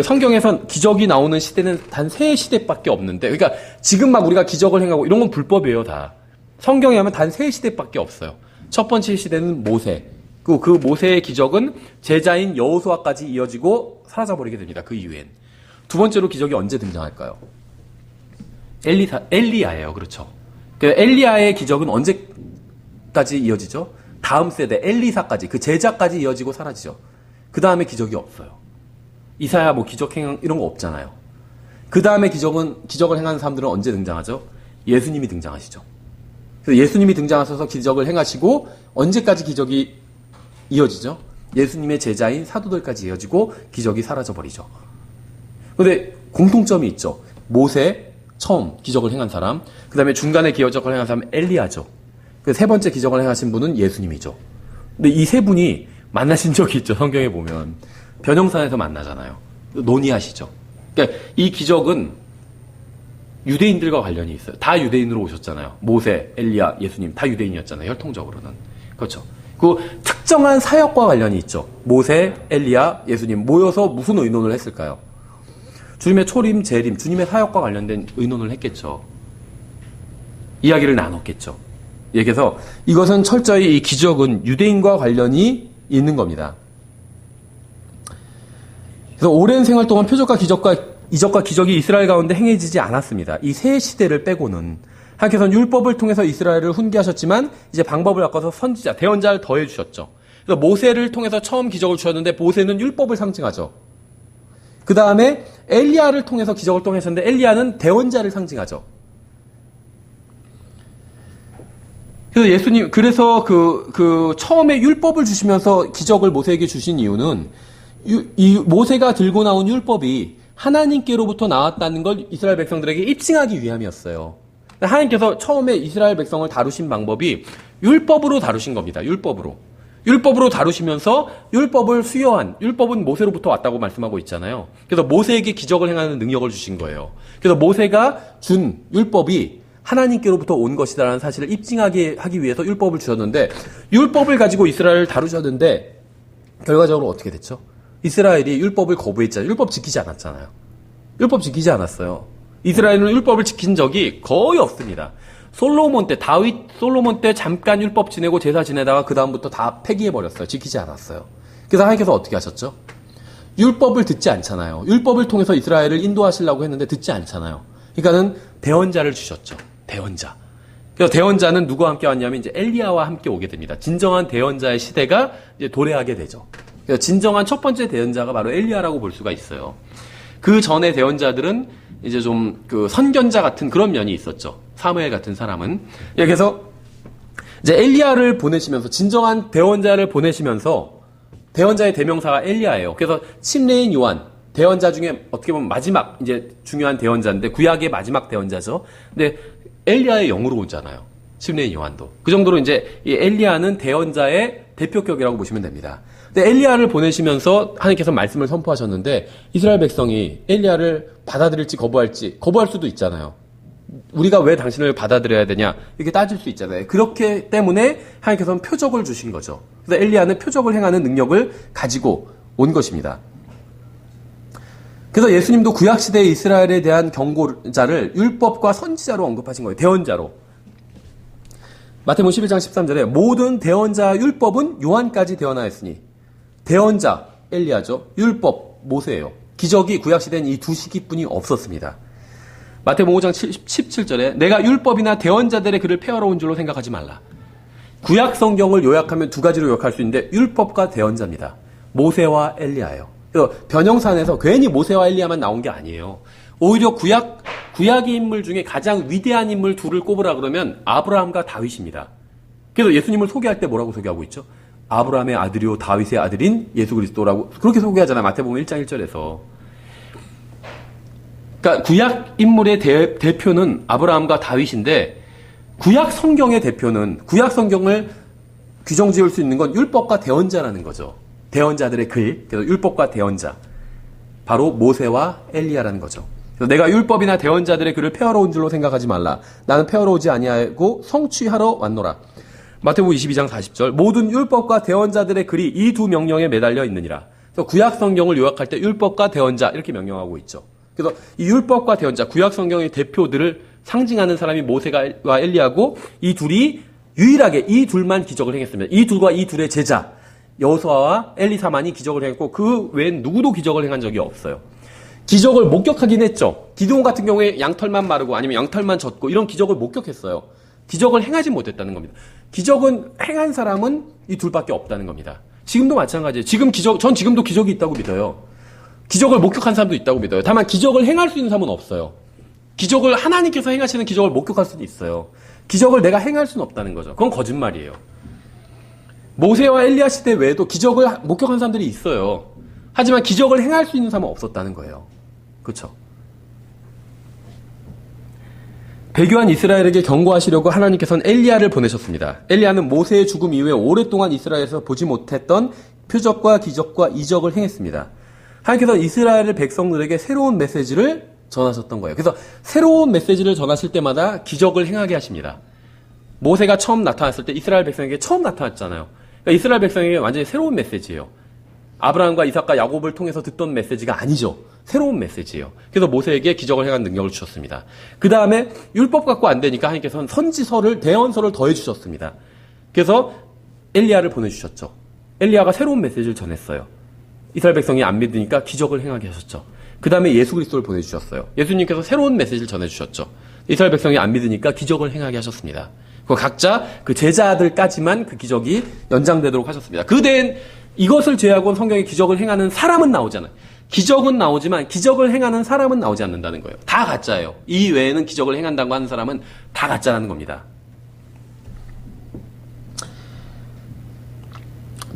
성경에선 기적이 나오는 시대는 단 3시대밖에 없는데, 그러니까 지금 막 우리가 기적을 행하고 이런 건 불법이에요, 다. 성경에 하면 단 3시대밖에 없어요. 첫 번째 시대는 모세. 그 모세의 기적은 제자인 여호수아까지 이어지고 사라져버리게 됩니다. 그 이후엔. 두 번째로 기적이 언제 등장할까요? 엘리야예요. 그렇죠. 엘리야의 기적은 언제까지 이어지죠? 다음 세대 엘리사까지, 그 제자까지 이어지고 사라지죠. 그 다음에 기적이 없어요. 이사야 기적 행한 이런 거 없잖아요. 그 다음에 기적을 행하는 사람들은 언제 등장하죠? 예수님이 등장하시죠. 그래서 예수님이 등장하셔서 기적을 행하시고 언제까지 기적이 이어지죠? 예수님의 제자인 사도들까지 이어지고 기적이 사라져버리죠. 그런데 공통점이 있죠. 모세, 처음 기적을 행한 사람, 그 다음에 중간에 기적을 행한 사람은 엘리야죠. 그 3번째 기적을 행하신 분은 예수님이죠. 근데 이 3분이 만나신 적이 있죠. 성경에 보면. 변형산에서 만나잖아요. 논의하시죠. 그러니까 이 기적은 유대인들과 관련이 있어요. 다 유대인으로 오셨잖아요. 모세, 엘리야, 예수님 다 유대인이었잖아요. 혈통적으로는. 그렇죠. 그 특정한 사역과 관련이 있죠. 모세, 엘리야, 예수님 모여서 무슨 의논을 했을까요? 주님의 초림, 재림, 주님의 사역과 관련된 의논을 했겠죠. 이야기를 나눴겠죠. 그래서 이것은 철저히 이 기적은 유대인과 관련이 있는 겁니다. 그래서 오랜 생활 동안 표적과 이적과 기적이 이스라엘 가운데 행해지지 않았습니다. 이 3시대를 빼고는. 하나님께서는 율법을 통해서 이스라엘을 훈계하셨지만 이제 방법을 바꿔서 선지자, 대언자를 더해주셨죠. 그래서 모세를 통해서 처음 기적을 주셨는데 모세는 율법을 상징하죠. 그 다음에 엘리야를 통해서 기적을 통하셨는데 엘리야는 대언자를 상징하죠. 그래서 처음에 율법을 주시면서 기적을 모세에게 주신 이유는 이 모세가 들고 나온 율법이 하나님께로부터 나왔다는 걸 이스라엘 백성들에게 입증하기 위함이었어요. 하나님께서 처음에 이스라엘 백성을 다루신 방법이 율법으로 다루신 겁니다. 율법으로 다루시면서 율법은 모세로부터 왔다고 말씀하고 있잖아요. 그래서 모세에게 기적을 행하는 능력을 주신 거예요. 그래서 모세가 준 율법이 하나님께로부터 온 것이다라는 사실을 입증하게 하기 위해서 율법을 주셨는데, 율법을 가지고 이스라엘을 다루셨는데 결과적으로 어떻게 됐죠? 이스라엘이 율법을 거부했잖아요. 율법 지키지 않았잖아요. 율법 지키지 않았어요. 이스라엘은 율법을 지킨 적이 거의 없습니다. 솔로몬 때 잠깐 율법 지내고 제사 지내다가 그 다음부터 다 폐기해버렸어요. 지키지 않았어요. 그래서 하나님께서 어떻게 하셨죠? 율법을 듣지 않잖아요. 율법을 통해서 이스라엘을 인도하시려고 했는데 듣지 않잖아요. 그러니까는 대언자를 주셨죠. 대언자. 그래서 대언자는 누구와 함께 왔냐면 이제 엘리야와 함께 오게 됩니다. 진정한 대언자의 시대가 이제 도래하게 되죠. 그래서 진정한 첫 번째 대언자가 바로 엘리야라고 볼 수가 있어요. 그 전에 대언자들은 이제 좀 그 선견자 같은 그런 면이 있었죠. 사무엘 같은 사람은. 그래서 이제 엘리야를 보내시면서 진정한 대언자를 보내시면서 대언자의 대명사가 엘리야예요. 그래서 침례인 요한 대언자 중에 어떻게 보면 마지막 이제 중요한 대언자인데 구약의 마지막 대언자죠. 근데 엘리야의 영으로 오잖아요. 침례인 요한도. 그 정도로 이제 이 엘리야는 대언자의 대표격이라고 보시면 됩니다. 근데 엘리야를 보내시면서 하나님께서 말씀을 선포하셨는데 이스라엘 백성이 엘리야를 받아들일지 거부할지 거부할 수도 있잖아요. 우리가 왜 당신을 받아들여야 되냐 이렇게 따질 수 있잖아요. 그렇기 때문에 하나님께서는 표적을 주신 거죠. 그래서 엘리야는 표적을 행하는 능력을 가지고 온 것입니다. 그래서 예수님도 구약시대의 이스라엘에 대한 경고자를 율법과 선지자로 언급하신 거예요. 대언자로. 마태복음 11장 13절에 모든 대언자 율법은 요한까지 되어나였으니 대언자 엘리야죠. 율법 모세예요. 기적이 구약시대는 이 두 시기뿐이 없었습니다. 마태복음 5장 17절에 내가 율법이나 대언자들의 글을 폐하러 온 줄로 생각하지 말라. 구약 성경을 요약하면 두 가지로 요약할 수 있는데 율법과 대언자입니다. 모세와 엘리야예요. 그래서 변형산에서 괜히 모세와 엘리야만 나온 게 아니에요. 오히려 구약의 인물 중에 가장 위대한 인물 둘을 꼽으라 그러면 아브라함과 다윗입니다. 그래서 예수님을 소개할 때 뭐라고 소개하고 있죠? 아브라함의 아들이요 다윗의 아들인 예수 그리스도라고 그렇게 소개하잖아요. 마태복음 1장 1절에서. 그러니까 구약 인물의 대표는 아브라함과 다윗인데 구약 성경의 대표는 구약 성경을 규정 지을 수 있는 건 율법과 대언자라는 거죠. 대언자들의 글, 그래서 율법과 대언자. 바로 모세와 엘리야라는 거죠. 그래서 내가 율법이나 대언자들의 글을 폐하러 온 줄로 생각하지 말라. 나는 폐하러 오지 아니하고 성취하러 왔노라. 마태복음 22장 40절 모든 율법과 대언자들의 글이 이 두 명령에 매달려 있느니라. 그래서 구약 성경을 요약할 때 율법과 대언자 이렇게 명령하고 있죠. 그래서 이 율법과 대언자, 구약 성경의 대표들을 상징하는 사람이 모세와 엘리야고 이 둘이 유일하게 이 둘만 기적을 행했습니다. 이 둘과 이 둘의 제자 여호수아와 엘리사만이 기적을 행했고 그 외엔 누구도 기적을 행한 적이 없어요. 기적을 목격하긴 했죠. 기드온 같은 경우에 양털만 마르고 아니면 양털만 젖고 이런 기적을 목격했어요. 기적을 행하지 못했다는 겁니다. 기적은 행한 사람은 이 둘밖에 없다는 겁니다. 지금도 마찬가지예요. 전 지금도 기적이 있다고 믿어요. 기적을 목격한 사람도 있다고 믿어요. 다만 기적을 행할 수 있는 사람은 없어요. 기적을 하나님께서 행하시는 기적을 목격할 수도 있어요. 기적을 내가 행할 수는 없다는 거죠. 그건 거짓말이에요. 모세와 엘리야 시대 외에도 기적을 목격한 사람들이 있어요. 하지만 기적을 행할 수 있는 사람은 없었다는 거예요. 그렇죠? 배교한 이스라엘에게 경고하시려고 하나님께서는 엘리야를 보내셨습니다. 엘리야는 모세의 죽음 이후에 오랫동안 이스라엘에서 보지 못했던 표적과 기적과 이적을 행했습니다. 하나님께서 이스라엘 백성들에게 새로운 메시지를 전하셨던 거예요. 그래서 새로운 메시지를 전하실 때마다 기적을 행하게 하십니다. 모세가 처음 나타났을 때 이스라엘 백성에게 처음 나타났잖아요. 그러니까 이스라엘 백성에게 완전히 새로운 메시지예요. 아브라함과 이삭과 야곱을 통해서 듣던 메시지가 아니죠. 새로운 메시지예요. 그래서 모세에게 기적을 행한 능력을 주셨습니다. 그 다음에 율법 갖고 안 되니까 하나님께서는 선지서를 대언서를 더해 주셨습니다. 그래서 엘리야를 보내주셨죠. 엘리야가 새로운 메시지를 전했어요. 이스라엘 백성이 안 믿으니까 기적을 행하게 하셨죠. 그 다음에 예수 그리스도를 보내주셨어요. 예수님께서 새로운 메시지를 전해주셨죠. 이스라엘 백성이 안 믿으니까 기적을 행하게 하셨습니다. 각자 그 제자들까지만 그 기적이 연장되도록 하셨습니다. 그대엔 이것을 제외하고는 성경에 기적을 행하는 사람은 나오잖아요. 기적은 나오지만 기적을 행하는 사람은 나오지 않는다는 거예요. 다 가짜예요. 이 외에는 기적을 행한다고 하는 사람은 다 가짜라는 겁니다.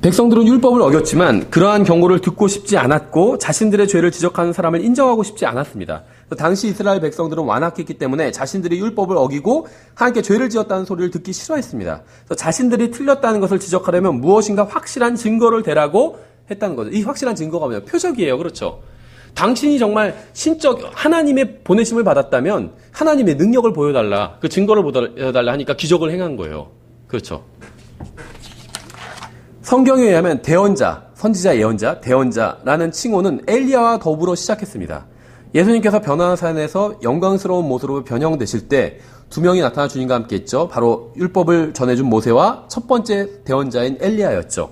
백성들은 율법을 어겼지만 그러한 경고를 듣고 싶지 않았고 자신들의 죄를 지적하는 사람을 인정하고 싶지 않았습니다. 당시 이스라엘 백성들은 완악했기 때문에 자신들이 율법을 어기고 하나님께 죄를 지었다는 소리를 듣기 싫어했습니다. 자신들이 틀렸다는 것을 지적하려면 무엇인가 확실한 증거를 대라고 했다는 거죠. 이 확실한 증거가 뭐냐? 표적이에요. 그렇죠? 당신이 정말 신적 하나님의 보내심을 받았다면 하나님의 능력을 보여달라. 그 증거를 보여달라 하니까 기적을 행한 거예요. 그렇죠? 성경에 의하면 대언자, 선지자, 예언자, 대언자라는 칭호는 엘리야와 더불어 시작했습니다. 예수님께서 변화산에서 영광스러운 모습으로 변형되실 때 두 명이 나타나 주님과 함께 했죠. 바로 율법을 전해준 모세와 첫 번째 대언자인 엘리야였죠.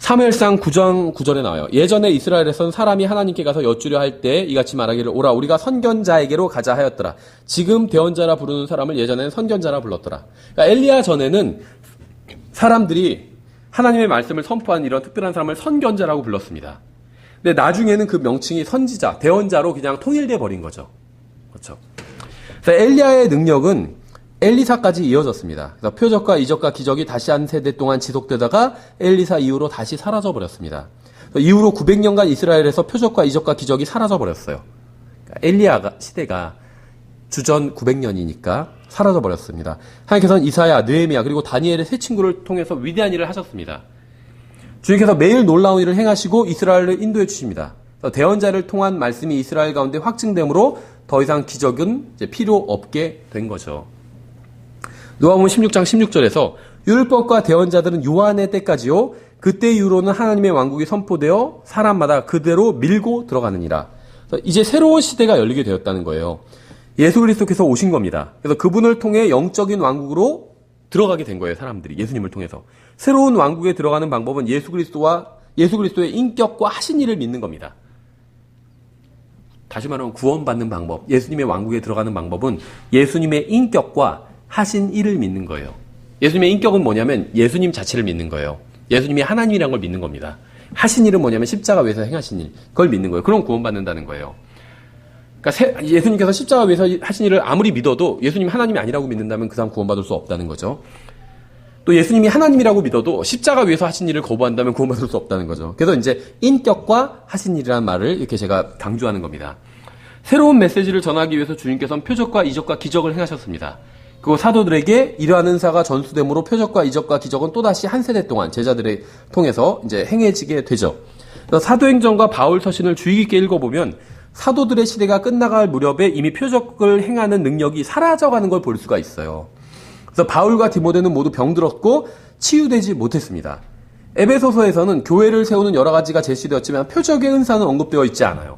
사무엘상 9장 9절에 나와요. 예전에 이스라엘에선 사람이 하나님께 가서 여쭈려 할 때 이같이 말하기를 오라 우리가 선견자에게로 가자 하였더라. 지금 대언자라 부르는 사람을 예전에는 선견자라 불렀더라. 그러니까 엘리야 전에는 사람들이 하나님의 말씀을 선포한 이런 특별한 사람을 선견자라고 불렀습니다. 근데 나중에는 그 명칭이 선지자, 대언자로 그냥 통일돼 버린 거죠. 그렇죠. 그래서 엘리야의 능력은 엘리사까지 이어졌습니다. 그래서 표적과 이적과 기적이 다시 한 세대 동안 지속되다가 엘리사 이후로 다시 사라져버렸습니다. 이후로 900년간 이스라엘에서 표적과 이적과 기적이 사라져버렸어요. 그러니까 엘리야 시대가 주전 900년이니까 사라져버렸습니다. 하나님께서는 이사야, 느헤미야 그리고 다니엘의 세 친구를 통해서 위대한 일을 하셨습니다. 주님께서 매일 놀라운 일을 행하시고 이스라엘을 인도해 주십니다. 대언자를 통한 말씀이 이스라엘 가운데 확증되므로 더 이상 기적은 이제 필요 없게 된 거죠. 누가복음 16장 16절에서 율법과 대언자들은 요한의 때까지요. 그때 이후로는 하나님의 왕국이 선포되어 사람마다 그대로 밀고 들어가느니라. 이제 새로운 시대가 열리게 되었다는 거예요. 예수 그리스도께서 오신 겁니다. 그래서 그분을 통해 영적인 왕국으로 들어가게 된 거예요. 사람들이 예수님을 통해서. 새로운 왕국에 들어가는 방법은 예수 그리스도의 인격과 하신 일을 믿는 겁니다. 다시 말하면 구원받는 방법, 예수님의 왕국에 들어가는 방법은 예수님의 인격과 하신 일을 믿는 거예요. 예수님의 인격은 뭐냐면 예수님 자체를 믿는 거예요. 예수님이 하나님이란 걸 믿는 겁니다. 하신 일은 뭐냐면 십자가 위에서 행하신 일, 그걸 믿는 거예요. 그럼 구원받는다는 거예요. 그러니까 예수님께서 십자가 위에서 하신 일을 아무리 믿어도 예수님이 하나님이 아니라고 믿는다면 그 사람 구원받을 수 없다는 거죠. 또 예수님이 하나님이라고 믿어도 십자가 위에서 하신 일을 거부한다면 구원받을 수 없다는 거죠. 그래서 이제 인격과 하신 일이라는 말을 이렇게 제가 강조하는 겁니다. 새로운 메시지를 전하기 위해서 주님께서는 표적과 이적과 기적을 행하셨습니다. 그리고 사도들에게 이러한 은사가 전수됨으로 표적과 이적과 기적은 또다시 한 세대 동안 제자들을 통해서 이제 행해지게 되죠. 사도행전과 바울 서신을 주의 깊게 읽어보면 사도들의 시대가 끝나갈 무렵에 이미 표적을 행하는 능력이 사라져가는 걸 볼 수가 있어요. 그래서 바울과 디모데는 모두 병들었고 치유되지 못했습니다. 에베소서에서는 교회를 세우는 여러 가지가 제시되었지만 표적의 은사는 언급되어 있지 않아요.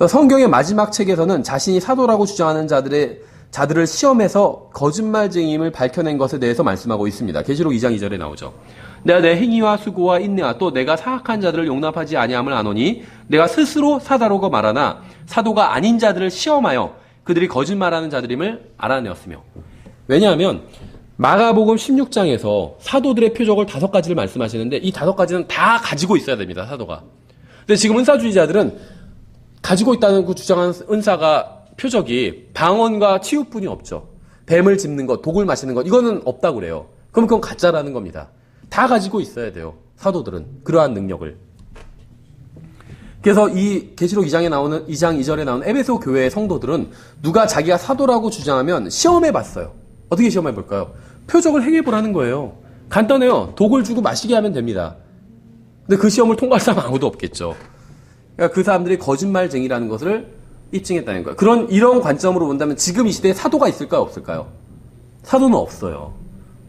성경의 마지막 책에서는 자신이 사도라고 주장하는 자들을 시험해서 거짓말쟁임을 밝혀낸 것에 대해서 말씀하고 있습니다. 계시록 2장 2절에 나오죠. 내가 내 행위와 수고와 인내와 또 내가 사악한 자들을 용납하지 아니함을 아노니 내가 스스로 사다로고 말하나 사도가 아닌 자들을 시험하여 그들이 거짓말하는 자들임을 알아내었으며. 왜냐하면 마가복음 16장에서 사도들의 표적을 5가지를 말씀하시는데 이 5가지는 다 가지고 있어야 됩니다. 사도가. 근데 지금 은사주의자들은 가지고 있다는 그 주장한 은사가 표적이 방언과 치유뿐이 없죠. 뱀을 짚는 것, 독을 마시는 것 이거는 없다고 그래요. 그럼 그건 가짜라는 겁니다. 다 가지고 있어야 돼요. 사도들은 그러한 능력을. 그래서 이 계시록 2장 2절에 나오는 에베소 교회의 성도들은 누가 자기가 사도라고 주장하면 시험해 봤어요. 어떻게 시험해 볼까요? 표적을 행해 보라는 거예요. 간단해요. 독을 주고 마시게 하면 됩니다. 근데 그 시험을 통과할 사람 아무도 없겠죠. 그러니까 그 사람들이 거짓말쟁이라는 것을 입증했다는 거예요. 이런 관점으로 본다면 지금 이 시대에 사도가 있을까요? 없을까요? 사도는 없어요.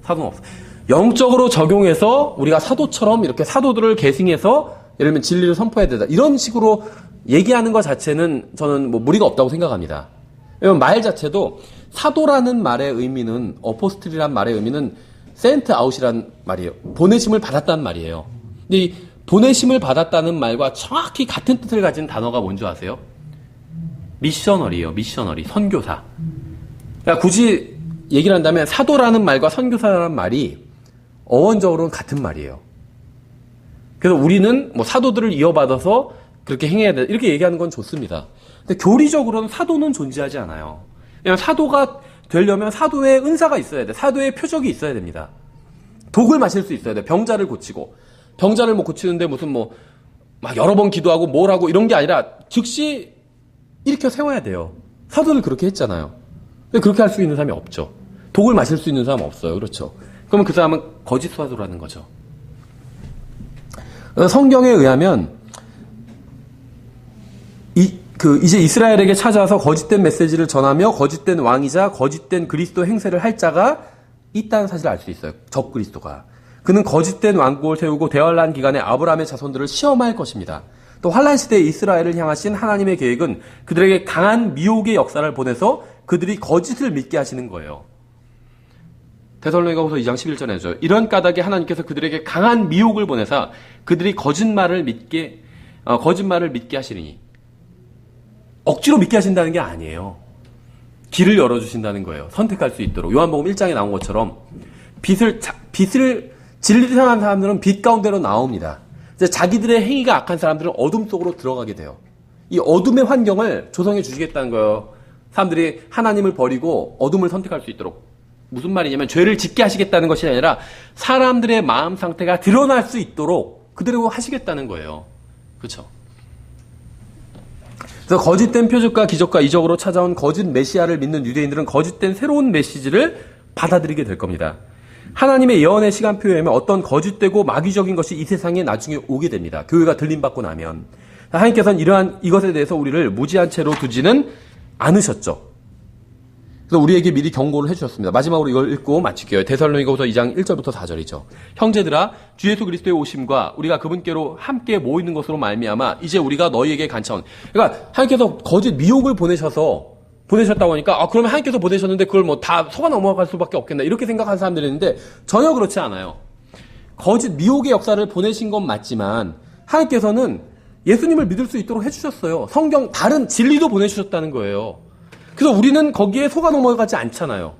사도는 없어요. 영적으로 적용해서 우리가 사도처럼 이렇게 사도들을 계승해서 예를 들면 진리를 선포해야 되다. 이런 식으로 얘기하는 것 자체는 저는 뭐 무리가 없다고 생각합니다. 왜냐면 말 자체도 사도라는 말의 의미는 어포스틀이란 말의 의미는 센트 아웃이란 말이에요. 보내심을 받았다는 말이에요. 근데 이 보내심을 받았다는 말과 정확히 같은 뜻을 가진 단어가 뭔지 아세요? 미셔너리예요. 미셔너리. 선교사. 그러니까 굳이 얘기를 한다면 사도라는 말과 선교사라는 말이 어원적으로는 같은 말이에요. 그래서 우리는 뭐 사도들을 이어받아서 그렇게 행해야 돼. 이렇게 얘기하는 건 좋습니다. 근데 교리적으로는 사도는 존재하지 않아요. 그냥 사도가 되려면 사도의 은사가 있어야 돼. 사도의 표적이 있어야 됩니다. 독을 마실 수 있어야 돼. 병자를 고치고. 병자를 뭐 고치는데 무슨 뭐 막 여러 번 기도하고 뭘 하고 이런 게 아니라 즉시 일으켜 세워야 돼요. 사도는 그렇게 했잖아요. 근데 그렇게 할 수 있는 사람이 없죠. 독을 마실 수 있는 사람은 없어요. 그렇죠. 그러면 그 사람은 거짓 사도라는 거죠. 성경에 의하면 이제 이스라엘에게 찾아와서 거짓된 메시지를 전하며 거짓된 왕이자 거짓된 그리스도 행세를 할 자가 있다는 사실을 알 수 있어요. 적 그리스도가. 그는 거짓된 왕국을 세우고 대환란 기간에 아브라함의 자손들을 시험할 것입니다. 또 환란 시대의 이스라엘을 향하신 하나님의 계획은 그들에게 강한 미혹의 역사를 보내서 그들이 거짓을 믿게 하시는 거예요. 데살로니가후서 2장 11절에죠. 이런 까닭에 하나님께서 그들에게 강한 미혹을 보내사 그들이 거짓말을 믿게 하시리니. 억지로 믿게 하신다는 게 아니에요. 길을 열어주신다는 거예요. 선택할 수 있도록. 요한복음 1장에 나온 것처럼 빛을 진리를 향한 사람들은 빛 가운데로 나옵니다. 자기들의 행위가 악한 사람들은 어둠 속으로 들어가게 돼요. 이 어둠의 환경을 조성해 주시겠다는 거예요. 사람들이 하나님을 버리고 어둠을 선택할 수 있도록. 무슨 말이냐면 죄를 짓게 하시겠다는 것이 아니라 사람들의 마음 상태가 드러날 수 있도록 그대로 하시겠다는 거예요. 그렇죠? 그래서 거짓된 표적과 기적과 이적으로 찾아온 거짓 메시아를 믿는 유대인들은 거짓된 새로운 메시지를 받아들이게 될 겁니다. 하나님의 예언의 시간표에 의하면 어떤 거짓되고 마귀적인 것이 이 세상에 나중에 오게 됩니다. 교회가 들림받고 나면. 하나님께서는 이러한 이것에 대해서 우리를 무지한 채로 두지는 않으셨죠. 그래서 우리에게 미리 경고를 해주셨습니다. 마지막으로 이걸 읽고 마칠게요. 데살로니가후서 2장 1절부터 4절이죠. 형제들아, 주 예수 그리스도의 오심과 우리가 그분께로 함께 모이는 것으로 말미암아 이제 우리가 너희에게 간청. 그러니까 하나님께서 거짓 미혹을 보내셨다고 하니까 그러면 하나님께서 보내셨는데 그걸 뭐 다 속아 넘어갈 수밖에 없겠나 이렇게 생각하는 사람들이 있는데 전혀 그렇지 않아요. 거짓 미혹의 역사를 보내신 건 맞지만 하나님께서는 예수님을 믿을 수 있도록 해주셨어요. 성경 다른 진리도 보내주셨다는 거예요. 그래서 우리는 거기에 속아 넘어가지 않잖아요.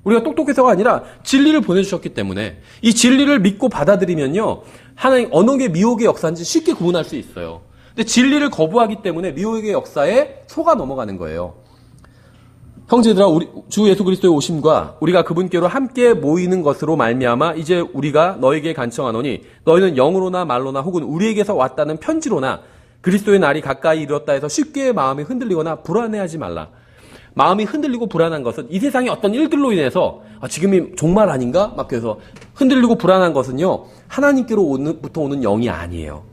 우리가 똑똑해서가 아니라 진리를 보내주셨기 때문에 이 진리를 믿고 받아들이면요, 하나님 언어의 미혹의 역사인지 쉽게 구분할 수 있어요. 근데 진리를 거부하기 때문에 미혹의 역사에 속아 넘어가는 거예요. 형제들아, 주 예수 그리스도의 오심과 우리가 그분께로 함께 모이는 것으로 말미암아 이제 우리가 너에게 간청하노니 너희는 영으로나 말로나 혹은 우리에게서 왔다는 편지로나 그리스도의 날이 가까이 이르렀다 해서 쉽게 마음이 흔들리거나 불안해하지 말라. 마음이 흔들리고 불안한 것은 이 세상의 어떤 일들로 인해서 지금이 종말 아닌가? 막 그래서 흔들리고 불안한 것은요, 하나님께로부터 오는 영이 아니에요.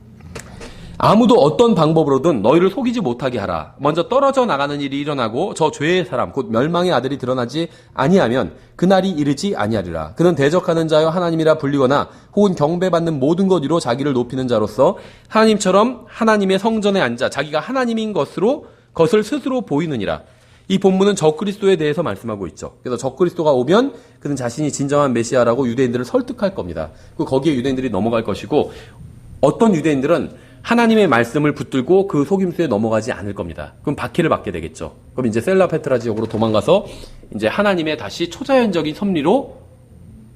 아무도 어떤 방법으로든 너희를 속이지 못하게 하라. 먼저 떨어져 나가는 일이 일어나고 저 죄의 사람 곧 멸망의 아들이 드러나지 아니하면 그날이 이르지 아니하리라. 그는 대적하는 자여 하나님이라 불리거나 혹은 경배받는 모든 것 위로 자기를 높이는 자로서 하나님처럼 하나님의 성전에 앉아 자기가 하나님인 것을 스스로 보이느니라. 이 본문은 적그리스도에 대해서 말씀하고 있죠. 그래서 적그리스도가 오면 그는 자신이 진정한 메시아라고 유대인들을 설득할 겁니다. 그리고 거기에 유대인들이 넘어갈 것이고, 어떤 유대인들은 하나님의 말씀을 붙들고 그 속임수에 넘어가지 않을 겁니다. 그럼 박해를 받게 되겠죠. 그럼 이제 셀라페트라 지역으로 도망가서 이제 하나님의 다시 초자연적인 섭리로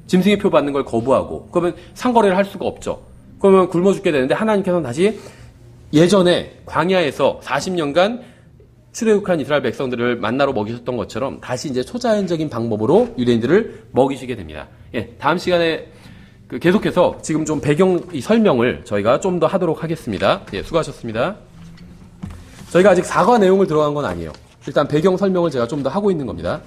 짐승의 표 받는 걸 거부하고, 그러면 상거래를 할 수가 없죠. 그러면 굶어 죽게 되는데 하나님께서는 다시 예전에 광야에서 40년간 출애굽한 이스라엘 백성들을 만나러 먹이셨던 것처럼 다시 이제 초자연적인 방법으로 유대인들을 먹이시게 됩니다. 다음 시간에 계속해서 지금 좀 배경 설명을 저희가 좀 더 하도록 하겠습니다. 수고하셨습니다. 저희가 아직 사과 내용을 들어간 건 아니에요. 일단 배경 설명을 제가 좀 더 하고 있는 겁니다.